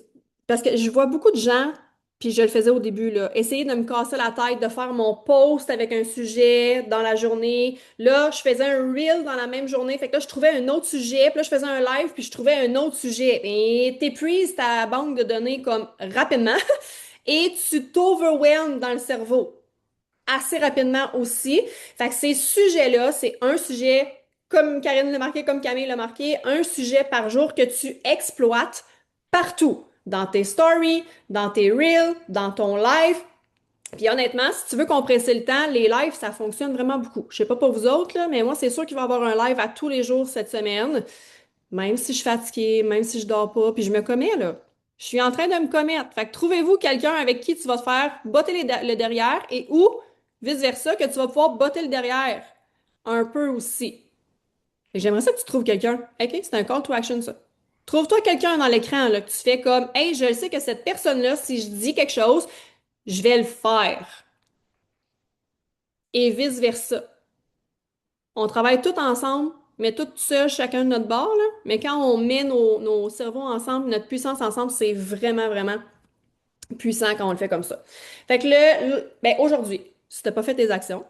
Parce que je vois beaucoup de gens, puis je le faisais au début, là, essayer de me casser la tête, de faire mon post avec un sujet dans la journée. Là, je faisais un reel dans la même journée. Fait que là, je trouvais un autre sujet, puis là, je faisais un live, puis je trouvais un autre sujet. Et t'épuises ta banque de données comme rapidement et tu t'overwhelmes dans le cerveau assez rapidement aussi. Fait que ces sujets-là, c'est un sujet, comme Karine l'a marqué, comme Camille l'a marqué, un sujet par jour que tu exploites partout. Dans tes stories, dans tes reels, dans ton live. Puis honnêtement, si tu veux compresser le temps, les lives, ça fonctionne vraiment beaucoup. Je sais pas pour vous autres, là, mais moi, c'est sûr qu'il va y avoir un live à tous les jours cette semaine, même si je suis fatiguée, même si je dors pas, puis je me commets, là. Je suis en train de me commettre. Fait que trouvez-vous quelqu'un avec qui tu vas te faire botter le derrière et ou, vice-versa, que tu vas pouvoir botter le derrière un peu aussi. Fait que j'aimerais ça que tu trouves quelqu'un. OK, c'est un call to action, ça. Trouve-toi quelqu'un dans l'écran, là, que tu fais comme, hey, je sais que cette personne-là, si je dis quelque chose, je vais le faire. Et vice-versa. On travaille tout ensemble, mais tout seul, chacun de notre bord, là. Mais quand on met nos cerveaux ensemble, notre puissance ensemble, c'est vraiment, vraiment puissant quand on le fait comme ça. Fait que ben aujourd'hui, si t'as pas fait tes actions,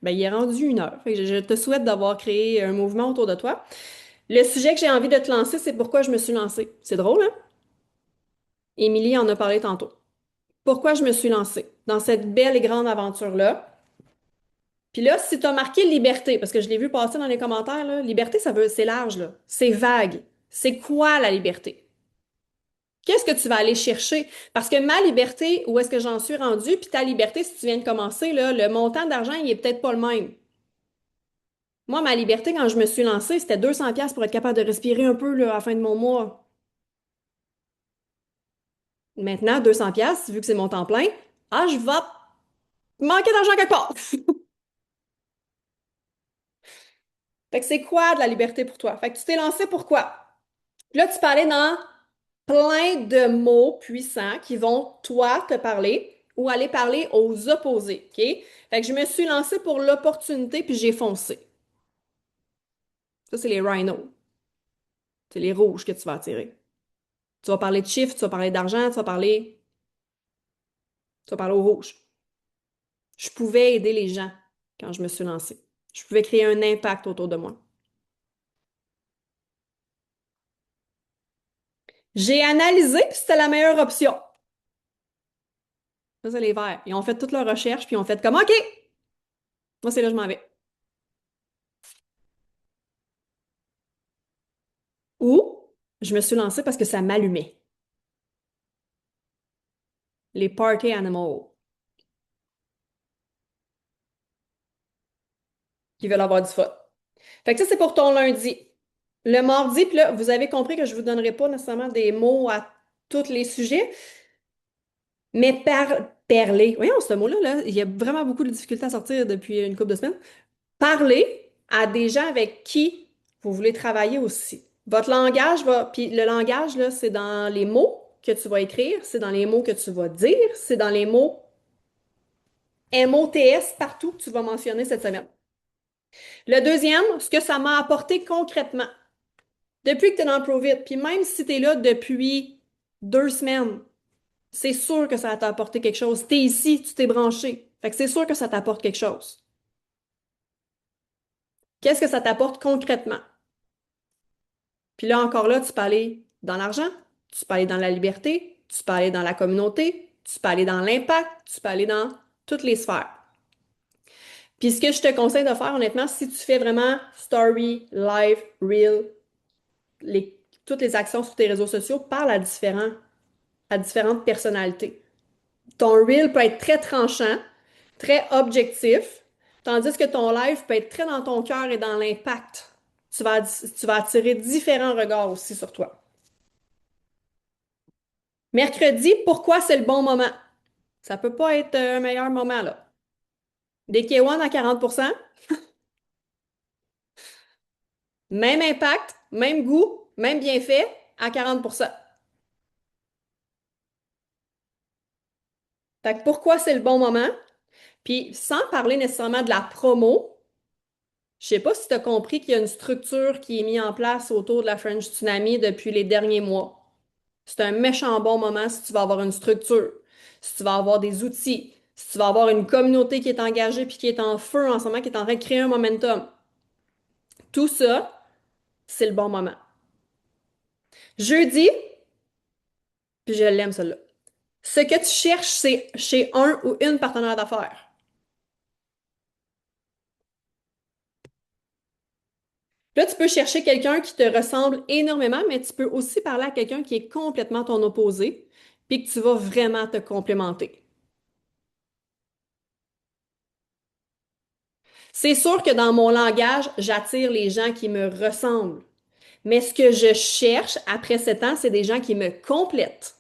ben il est rendu 1 heure. Fait que je te souhaite d'avoir créé un mouvement autour de toi. Le sujet que j'ai envie de te lancer, c'est pourquoi je me suis lancée. C'est drôle, hein? Émilie en a parlé tantôt. Pourquoi je me suis lancée dans cette belle et grande aventure-là? Puis là, si tu as marqué liberté, parce que je l'ai vu passer dans les commentaires, là, liberté, c'est large, là. C'est vague. C'est quoi la liberté? Qu'est-ce que tu vas aller chercher? Parce que ma liberté, où est-ce que j'en suis rendue, puis ta liberté, si tu viens de commencer, là, le montant d'argent, il est peut-être pas le même. Moi, ma liberté, quand je me suis lancée, c'était 200 pièces pour être capable de respirer un peu, là, à la fin de mon mois. Maintenant, 200 pièces, vu que c'est mon temps plein, ah, je vais manquer d'argent quelque part. Fait que c'est quoi de la liberté pour toi? Fait que tu t'es lancé pourquoi? Puis là, tu parlais dans plein de mots puissants qui vont, toi, te parler ou aller parler aux opposés, OK? Fait que je me suis lancée pour l'opportunité puis j'ai foncé. Ça, c'est les rhinos. C'est les rouges que tu vas attirer. Tu vas parler de chiffres, tu vas parler d'argent, tu vas parler aux rouges. Je pouvais aider les gens quand je me suis lancée. Je pouvais créer un impact autour de moi. J'ai analysé, puis c'était la meilleure option. Ça, c'est les verts. Ils ont fait toute leur recherche, puis ils ont fait comme OK, moi, c'est là que je m'en vais. Ou je me suis lancée parce que ça m'allumait. Les party animals qui veulent avoir du fun. Fait que ça, c'est pour ton lundi. Le mardi, puis là, vous avez compris que je vous donnerai pas nécessairement des mots à tous les sujets, mais parler. Voyons, ce mot-là, là, il y a vraiment beaucoup de difficultés à sortir depuis une couple de semaines. Parler à des gens avec qui vous voulez travailler aussi. Votre langage va, puis le langage, là, c'est dans les mots que tu vas écrire, c'est dans les mots que tu vas dire, c'est dans les mots MOTS partout que tu vas mentionner cette semaine. Le deuxième, ce que ça m'a apporté concrètement. Depuis que tu es dans ProVit, puis même si tu es là depuis 2 semaines, c'est sûr que ça t'a apporté quelque chose. Tu es ici, tu t'es branché. Fait que c'est sûr que ça t'apporte quelque chose. Qu'est-ce que ça t'apporte concrètement? Puis là, encore là, tu peux aller dans l'argent, tu peux aller dans la liberté, tu peux aller dans la communauté, tu peux aller dans l'impact, tu peux aller dans toutes les sphères. Puis ce que je te conseille de faire, honnêtement, si tu fais vraiment story, live, reel, toutes les actions sur tes réseaux sociaux, parle à différentes personnalités. Ton reel peut être très tranchant, très objectif, tandis que ton live peut être très dans ton cœur et dans l'impact. Tu vas attirer différents regards aussi sur toi. Mercredi, pourquoi c'est le bon moment? Ça peut pas être un meilleur moment, là. Des K1 à 40%, même impact, même goût, même bienfait à 40%. Fait que pourquoi c'est le bon moment? Puis sans parler nécessairement de la promo, je sais pas si tu as compris qu'il y a une structure qui est mise en place autour de la French Tsunami depuis les derniers mois. C'est un méchant bon moment si tu vas avoir une structure, si tu vas avoir des outils, si tu vas avoir une communauté qui est engagée puis qui est en feu en ce moment, qui est en train de créer un momentum. Tout ça, c'est le bon moment. Jeudi, puis je l'aime celle-là. Ce que tu cherches, c'est chez un ou une partenaire d'affaires. Là, tu peux chercher quelqu'un qui te ressemble énormément, mais tu peux aussi parler à quelqu'un qui est complètement ton opposé, puis que tu vas vraiment te complémenter. C'est sûr que dans mon langage, j'attire les gens qui me ressemblent. Mais ce que je cherche après 7 ans, c'est des gens qui me complètent.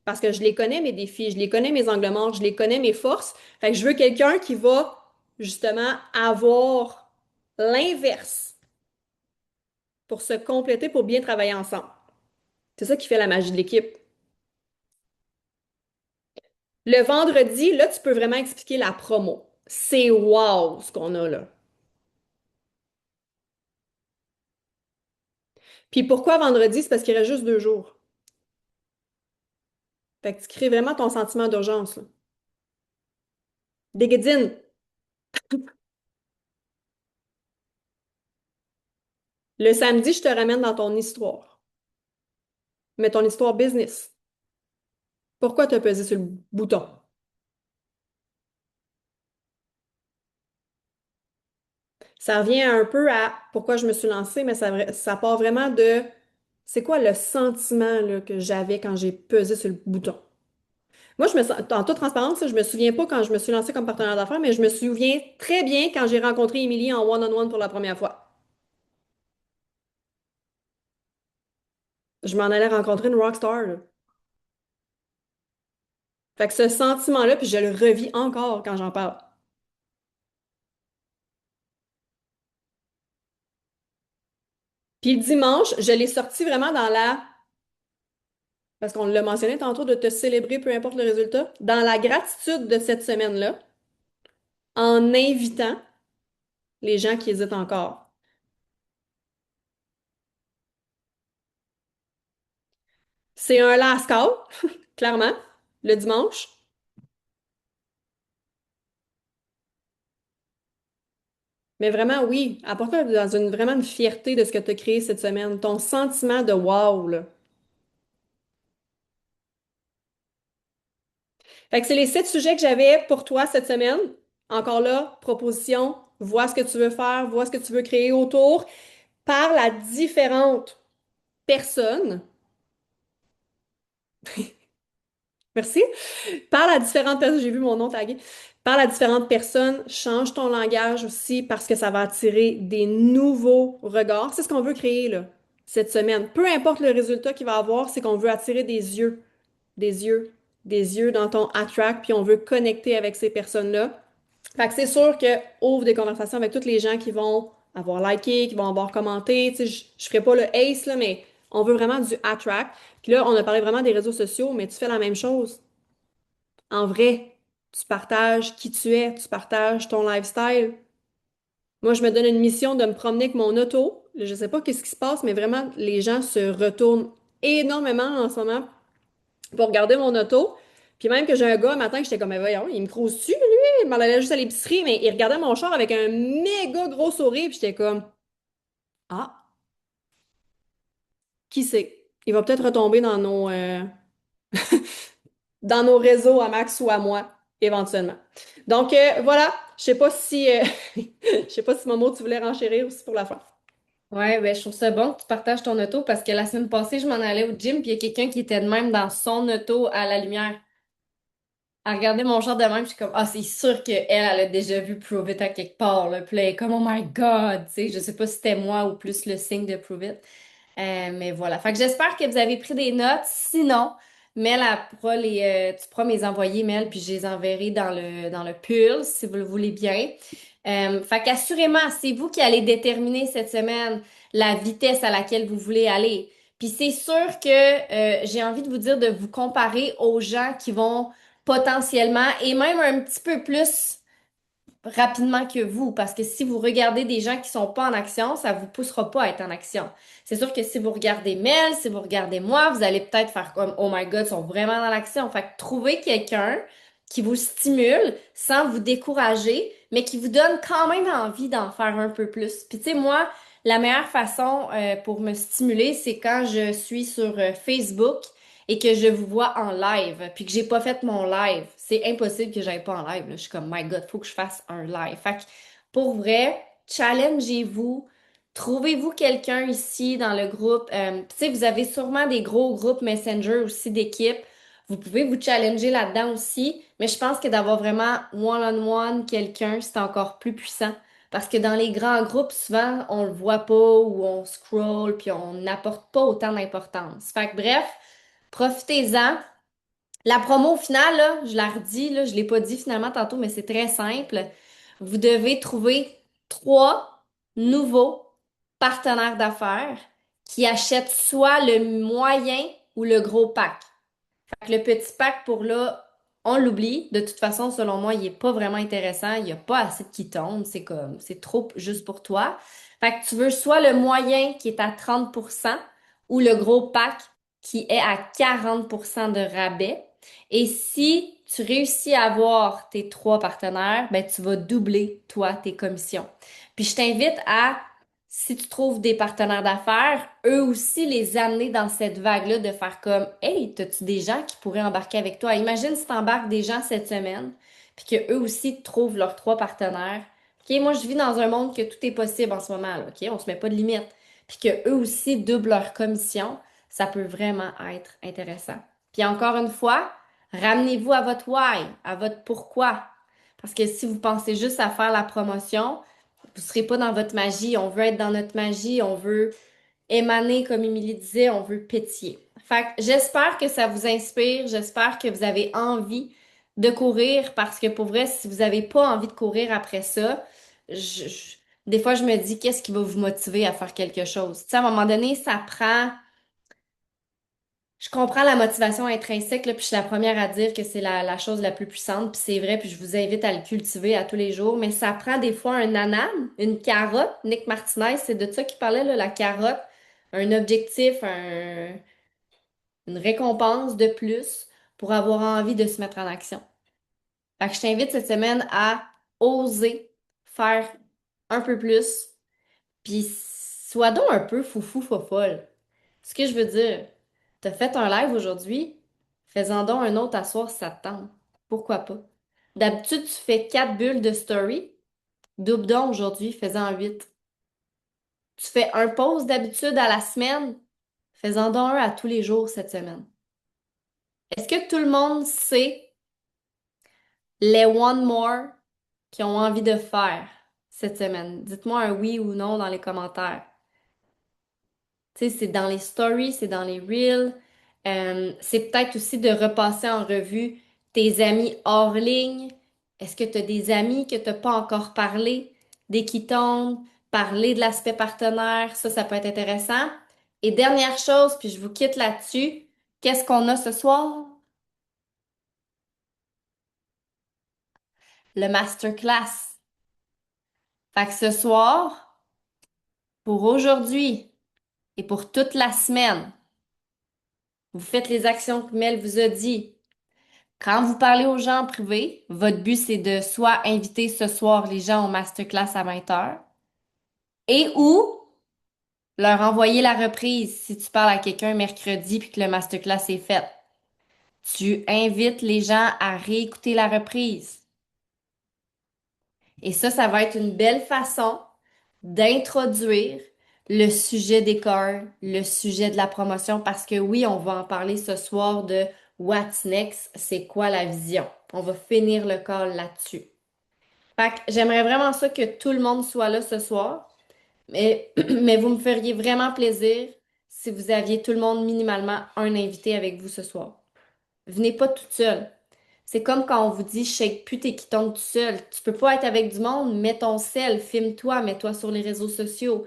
Parce que je les connais, mes défis, je les connais, mes angles morts, je les connais, mes forces. Fait que je veux quelqu'un qui va justement avoir l'inverse pour se compléter, pour bien travailler ensemble. C'est ça qui fait la magie de l'équipe. Le vendredi, là, tu peux vraiment expliquer la promo. C'est wow ce qu'on a là. Puis pourquoi vendredi? C'est parce qu'il reste juste 2 jours. Fait que tu crées vraiment ton sentiment d'urgence, là. Déguedine, le samedi, je te ramène dans ton histoire. Mais ton histoire business. Pourquoi tu as pesé sur le bouton? Ça revient un peu à pourquoi je me suis lancée, mais ça part vraiment de c'est quoi le sentiment là, que j'avais quand j'ai pesé sur le bouton. Moi, en toute transparence, là, je me souviens pas quand je me suis lancée comme partenaire d'affaires, mais je me souviens très bien quand j'ai rencontré Émilie en one-on-one pour la première fois. Je m'en allais rencontrer une rockstar, là. Fait que ce sentiment-là, puis je le revis encore quand j'en parle. Puis le dimanche, je l'ai sorti vraiment dans parce qu'on l'a mentionné tantôt, de te célébrer, peu importe le résultat, dans la gratitude de cette semaine-là, en invitant les gens qui hésitent encore. C'est un last call, clairement, le dimanche. Mais vraiment, oui, apporte-le dans vraiment une fierté de ce que tu as créé cette semaine, ton sentiment de wow, là. Fait que c'est les 7 sujets que j'avais pour toi cette semaine. Encore là, proposition, vois ce que tu veux faire, vois ce que tu veux créer autour. Parle à différentes personnes. Merci. Parle à différentes personnes. J'ai vu mon nom tagué. Parle à différentes personnes. Change ton langage aussi parce que ça va attirer des nouveaux regards. C'est ce qu'on veut créer là, cette semaine. Peu importe le résultat qu'il va avoir, c'est qu'on veut attirer des yeux, des yeux dans ton attract, puis on veut connecter avec ces personnes-là. Fait que c'est sûr que ouvre des conversations avec tous les gens qui vont avoir liké, qui vont avoir commenté. Tu sais, je ferai pas le ace, là, mais on veut vraiment du attract. Puis là, on a parlé vraiment des réseaux sociaux, mais tu fais la même chose. En vrai, tu partages qui tu es, tu partages ton lifestyle. Moi, je me donne une mission de me promener avec mon auto. Je sais pas qu'est-ce qui se passe, mais vraiment, les gens se retournent énormément en ce moment pour regarder mon auto. Puis même que j'ai un gars un matin que j'étais comme, mais voyons, il me crouse dessus, lui, il m'en allait juste à l'épicerie, mais il regardait mon char avec un méga gros sourire, puis j'étais comme, ah, qui sait? Il va peut-être retomber dans nos réseaux à Max ou à moi, éventuellement. Donc, voilà, je sais pas si Momo, tu voulais renchérir aussi pour la fin. Ouais, ben, je trouve ça bon que tu partages ton auto parce que la semaine passée, je m'en allais au gym puis il y a quelqu'un qui était de même dans son auto à la lumière. À regarder mon genre de même, je suis comme, ah, c'est sûr qu'elle, elle a déjà vu Prove It à quelque part, là. Puis là, elle est comme, oh my God, tu sais, je sais pas si c'était moi ou plus le signe de Prove It. Mais voilà. Fait que j'espère que vous avez pris des notes. Sinon, Mel, tu pourras me les envoyer, Mel, puis je les enverrai dans le Pulse, si vous le voulez bien. Fait qu'assurément, c'est vous qui allez déterminer cette semaine la vitesse à laquelle vous voulez aller. Puis c'est sûr que j'ai envie de vous dire de vous comparer aux gens qui vont potentiellement et même un petit peu plus rapidement que vous, parce que si vous regardez des gens qui sont pas en action, ça vous poussera pas à être en action. C'est sûr que si vous regardez Mel, si vous regardez moi, vous allez peut-être faire comme Oh my God, ils sont vraiment dans l'action. Fait que trouvez quelqu'un qui vous stimule sans vous décourager, mais qui vous donne quand même envie d'en faire un peu plus. Puis tu sais, moi, la meilleure façon pour me stimuler, c'est quand je suis sur Facebook et que je vous vois en live, puis que j'ai pas fait mon live. C'est impossible que j'aille pas en live, là. Je suis comme, my God, faut que je fasse un live. Fait que, pour vrai, challengez-vous. Trouvez-vous quelqu'un ici dans le groupe. Tu sais, vous avez sûrement des gros groupes Messenger aussi d'équipe. Vous pouvez vous challenger là-dedans aussi. Mais je pense que d'avoir vraiment one-on-one quelqu'un, c'est encore plus puissant. Parce que dans les grands groupes, souvent, on le voit pas ou on scroll, puis on n'apporte pas autant d'importance. Fait que bref, profitez-en. La promo au final, là, je la redis, là, je l'ai pas dit finalement tantôt, mais c'est très simple. Vous devez trouver 3 nouveaux partenaires d'affaires qui achètent soit le moyen ou le gros pack. Fait que le petit pack pour là, on l'oublie. De toute façon, selon moi, il est pas vraiment intéressant. Il n'y a pas assez de qui tombe. C'est comme, c'est trop juste pour toi. Fait que tu veux soit le moyen qui est à 30% ou le gros pack qui est à 40% de rabais. Et si tu réussis à avoir tes 3 partenaires, ben, tu vas doubler, toi, tes commissions. Puis je t'invite à, si tu trouves des partenaires d'affaires, eux aussi les amener dans cette vague-là de faire comme, hey, t'as-tu des gens qui pourraient embarquer avec toi? Imagine si t'embarques des gens cette semaine, puis que eux aussi trouvent leurs 3 partenaires. OK, moi, je vis dans un monde que tout est possible en ce moment, là, OK? On se met pas de limite. Puis que eux aussi doublent leur commission, ça peut vraiment être intéressant. Puis encore une fois, ramenez-vous à votre why, à votre pourquoi. Parce que si vous pensez juste à faire la promotion, vous serez pas dans votre magie. On veut être dans notre magie. On veut émaner, comme Émilie disait, on veut pétiller. Fait que j'espère que ça vous inspire. J'espère que vous avez envie de courir parce que pour vrai, si vous n'avez pas envie de courir après ça, des fois, je me dis, qu'est-ce qui va vous motiver à faire quelque chose? Tu sais, à un moment donné, ça prend. Je comprends la motivation intrinsèque, là, puis je suis la première à dire que c'est la chose la plus puissante, puis c'est vrai, puis je vous invite à le cultiver à tous les jours, mais ça prend des fois un ânane, une carotte. Nick Martinez, c'est de ça qu'il parlait, là, la carotte, un objectif, une récompense de plus pour avoir envie de se mettre en action. Fait que je t'invite cette semaine à oser faire un peu plus, puis sois donc un peu foufou fofolle. Ce que je veux dire, t'as fait un live aujourd'hui, fais-en donc un autre à soir si ça te tente. Pourquoi pas? D'habitude, tu fais 4 bulles de story. Double donc aujourd'hui, fais-en 8. Tu fais un post d'habitude à la semaine, fais-en donc un à tous les jours cette semaine. Est-ce que tout le monde sait les one more qu'ils ont envie de faire cette semaine? Dites-moi un oui ou non dans les commentaires. Tu sais, c'est dans les stories, c'est dans les reels. C'est peut-être aussi de repasser en revue tes amis hors ligne. Est-ce que tu as des amis que tu n'as pas encore parlé, des qui tombent, parler de l'aspect partenaire, ça peut être intéressant. Et dernière chose, puis je vous quitte là-dessus, qu'est-ce qu'on a ce soir? Le masterclass. Fait que ce soir, pour aujourd'hui et pour toute la semaine, vous faites les actions que Mel vous a dit. Quand vous parlez aux gens en privé, votre but, c'est de soit inviter ce soir les gens au masterclass à 20h et ou leur envoyer la reprise si tu parles à quelqu'un mercredi puis que le masterclass est fait. Tu invites les gens à réécouter la reprise. Et ça va être une belle façon d'introduire le sujet des cœurs, le sujet de la promotion, parce que oui, on va en parler ce soir de What's next, c'est quoi la vision. On va finir le call là-dessus. Fait que j'aimerais vraiment ça que tout le monde soit là ce soir, mais vous me feriez vraiment plaisir si vous aviez tout le monde minimalement un invité avec vous ce soir. Venez pas toute seule. C'est comme quand on vous dit shake plus tes quittons tout seul. Tu peux pas être avec du monde, mets ton sel, filme-toi, mets-toi sur les réseaux sociaux.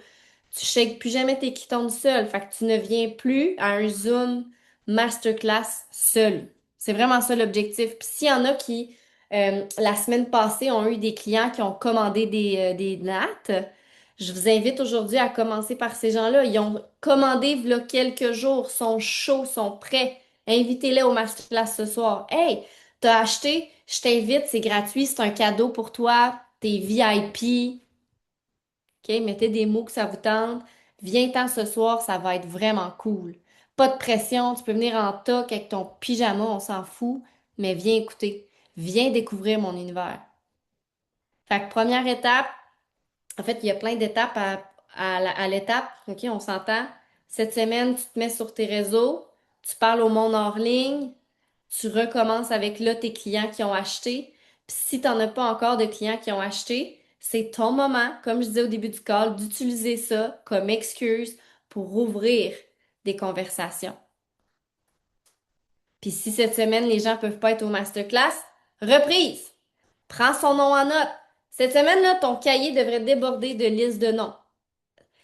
Tu shakes plus jamais tes quittons seul. Fait que tu ne viens plus à un Zoom masterclass seul. C'est vraiment ça l'objectif. Puis s'il y en a qui, la semaine passée, ont eu des clients qui ont commandé des nattes, je vous invite aujourd'hui à commencer par ces gens-là. Ils ont commandé v'là quelques jours, sont chauds, sont prêts. Invitez-les au masterclass ce soir. Hey, t'as acheté, je t'invite, c'est gratuit, c'est un cadeau pour toi, t'es VIP. OK? Mettez des mots que ça vous tente. Viens-t'en ce soir, ça va être vraiment cool. Pas de pression, tu peux venir en toc avec ton pyjama, on s'en fout, mais viens écouter. Viens découvrir mon univers. Fait que première étape, en fait, il y a plein d'étapes à l'étape. OK, on s'entend. Cette semaine, tu te mets sur tes réseaux, tu parles au monde hors ligne, Tu recommences avec là tes clients qui ont acheté. Puis si tu n'en as pas encore de clients qui ont acheté, c'est ton moment, comme je disais au début du call, d'utiliser ça comme excuse pour ouvrir des conversations. Puis si cette semaine, les gens ne peuvent pas être au masterclass, reprise! Prends son nom en note. Cette semaine-là, ton cahier devrait déborder de listes de noms.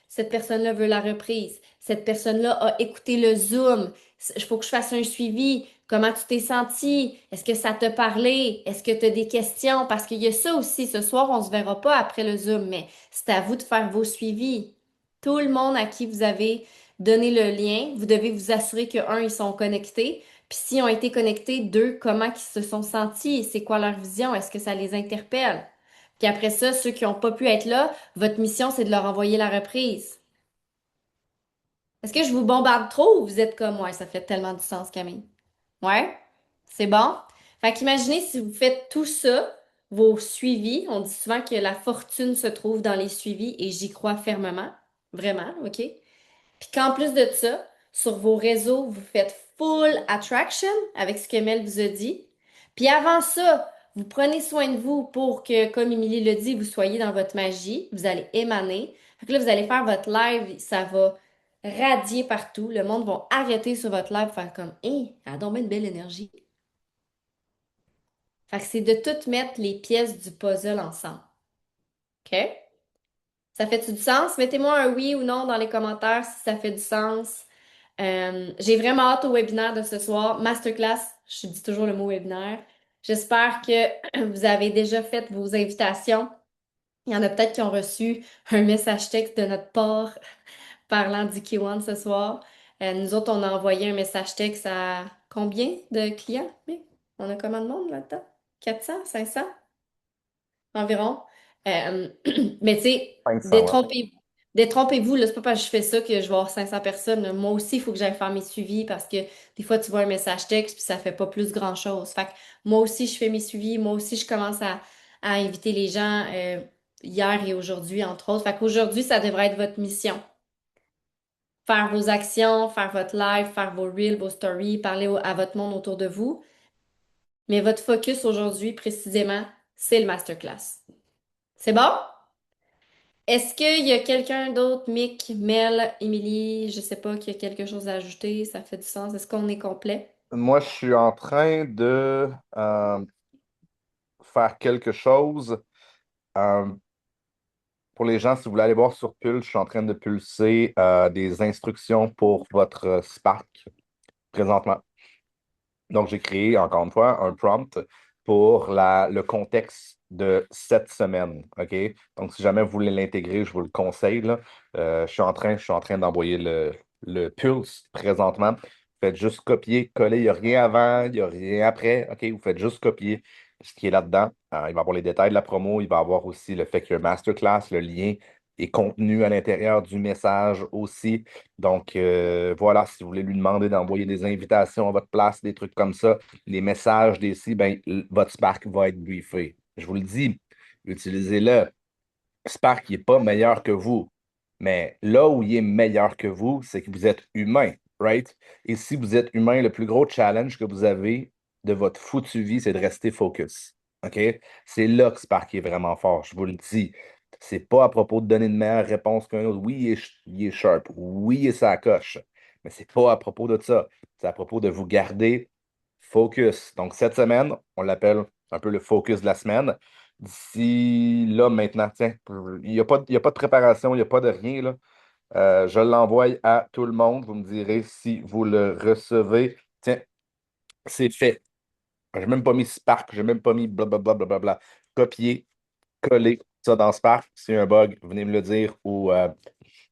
Cette personne-là veut la reprise. Cette personne-là a écouté le Zoom. Il faut que je fasse un suivi. Comment tu t'es senti? Est-ce que ça t'a parlé? Est-ce que tu as des questions? Parce qu'il y a ça aussi. Ce soir, on ne se verra pas après le Zoom, mais c'est à vous de faire vos suivis. Tout le monde à qui vous avez donné le lien, vous devez vous assurer que, un, ils sont connectés. Puis s'ils ont été connectés, deux, comment ils se sont sentis? C'est quoi leur vision? Est-ce que ça les interpelle? Puis après ça, ceux qui n'ont pas pu être là, votre mission, c'est de leur envoyer la reprise. Est-ce que je vous bombarde trop ou vous êtes comme, ouais, ça fait tellement du sens, Camille? Ouais? C'est bon? Fait qu'imaginez si vous faites tout ça, vos suivis, on dit souvent que la fortune se trouve dans les suivis et j'y crois fermement. Vraiment, OK? Puis qu'en plus de ça, sur vos réseaux, vous faites full attraction avec ce que Mel vous a dit. Puis avant ça, vous prenez soin de vous pour que, comme Émilie le dit, vous soyez dans votre magie. Vous allez émaner. Fait que là, vous allez faire votre live, ça va radier partout. Le monde va arrêter sur votre live, faire comme, hé, elle a donc bien une belle énergie. Fait que c'est de toutes mettre les pièces du puzzle ensemble. OK? Ça fait-tu du sens? Mettez-moi un oui ou non dans les commentaires si ça fait du sens. J'ai vraiment hâte au webinaire de ce soir. Masterclass, je dis toujours le mot webinaire. J'espère que vous avez déjà fait vos invitations. Il y en a peut-être qui ont reçu un message texte de notre part parlant du Q1 ce soir. Nous autres, on a envoyé un message texte à combien de clients? Oui, on a combien de monde là-dedans? 400, 500 environ. Euh, mais tu sais, 500, ouais. détrompez-vous, là, c'est pas parce que je fais ça que je vais avoir 500 personnes, là. Moi aussi, il faut que j'aille faire mes suivis parce que des fois, tu vois un message texte puis ça fait pas plus grand-chose. Fait que moi aussi, je fais mes suivis. Moi aussi, je commence à inviter les gens hier et aujourd'hui, entre autres. Fait qu'aujourd'hui, ça devrait être votre mission. Faire vos actions, faire votre live, faire vos reels, vos stories, parler à votre monde autour de vous. Mais votre focus aujourd'hui, précisément, c'est le masterclass. C'est bon? Est-ce qu'il y a quelqu'un d'autre, Mick, Mel, Émilie, je sais pas, qui a quelque chose à ajouter? Ça fait du sens. Est-ce qu'on est complet? Moi, je suis en train de faire quelque chose. Euh, pour les gens, si vous voulez aller voir sur Pulse, je suis en train de pulser des instructions pour votre Spark présentement. Donc, j'ai créé, encore une fois, un prompt pour le contexte de cette semaine. OK? Donc, si jamais vous voulez l'intégrer, je vous le conseille, là. Je suis en train d'envoyer le Pulse présentement. Faites juste copier, coller. Il n'y a rien avant, il n'y a rien après. OK? Vous faites juste copier ce qui est là-dedans. Il va y avoir les détails de la promo. Il va y avoir aussi le fait que masterclass, le lien est contenu à l'intérieur du message aussi. Donc, voilà, si vous voulez lui demander d'envoyer des invitations à votre place, des trucs comme ça, les messages d'ici, ben, votre Spark va être briefé. Je vous le dis, utilisez-le. Spark n'est pas meilleur que vous. Mais là où il est meilleur que vous, c'est que vous êtes humain, right? Et si vous êtes humain, le plus gros challenge que vous avez de votre foutue vie, c'est de rester focus. OK? C'est là que Spark est vraiment fort, je vous le dis. C'est pas à propos de donner une meilleure réponse qu'un autre. Oui, il est sharp. Oui, il est sa coche. Mais c'est pas à propos de ça. C'est à propos de vous garder focus. Donc, cette semaine, on l'appelle un peu le focus de la semaine. D'ici là, maintenant, tiens, il y a pas de préparation, il n'y a pas de rien, là. Je l'envoie à tout le monde. Vous me direz si vous le recevez. Tiens, c'est fait. J'ai même pas mis Spark, j'ai même pas mis blablabla, blablabla. Copier, coller ça dans Spark. Si y a un bug, venez me le dire ou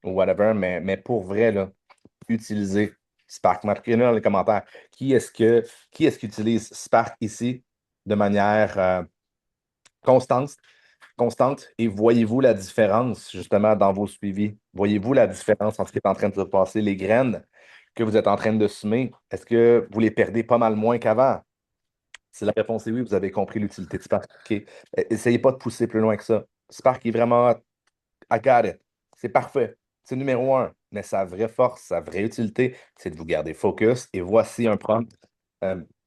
whatever. Mais pour vrai, là, utilisez Spark. Marquez-le dans les commentaires. Qui est-ce qui utilise Spark ici de manière constante? Constante et voyez-vous la différence justement dans vos suivis? Voyez-vous la différence entre ce qui est en train de se passer, les graines que vous êtes en train de semer? Est-ce que vous les perdez pas mal moins qu'avant? Si la réponse est oui, vous avez compris l'utilité de Spark. OK. Essayez pas de pousser plus loin que ça. Spark est vraiment I got it. C'est parfait. C'est numéro un. Mais sa vraie force, sa vraie utilité, c'est de vous garder focus. Et voici un prompt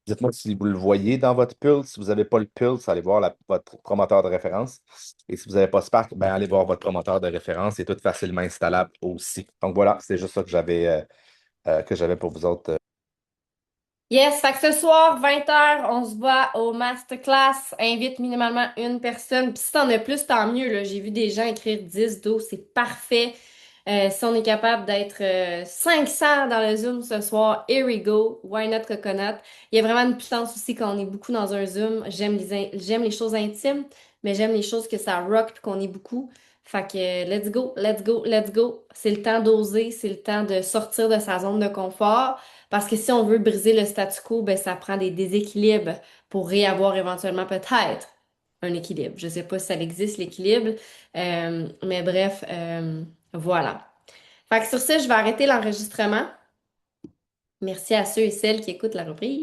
Dites-moi si vous le voyez dans votre Pulse. Si vous n'avez pas le Pulse, allez voir votre promoteur de référence. Et si vous n'avez pas Spark, ben allez voir votre promoteur de référence. C'est tout facilement installable aussi. Donc voilà, c'est juste ça que j'avais pour vous autres. Yes, fait que ce soir, 20h, on se voit au masterclass. Invite minimalement une personne. Puis si t'en as plus, tant mieux, là. J'ai vu des gens écrire 10, 12, c'est parfait. Si on est capable d'être 500 dans le Zoom ce soir, here we go. Why not coconut? Il y a vraiment une puissance aussi quand on est beaucoup dans un Zoom. J'aime les choses intimes, mais j'aime les choses que ça rock puis qu'on est beaucoup. Fait que let's go, let's go, let's go. C'est le temps d'oser, c'est le temps de sortir de sa zone de confort. Parce que si on veut briser le statu quo, ben, ça prend des déséquilibres pour réavoir éventuellement peut-être un équilibre. Je sais pas si ça existe, l'équilibre, mais bref, voilà. Fait que sur ça, je vais arrêter l'enregistrement. Merci à ceux et celles qui écoutent la reprise.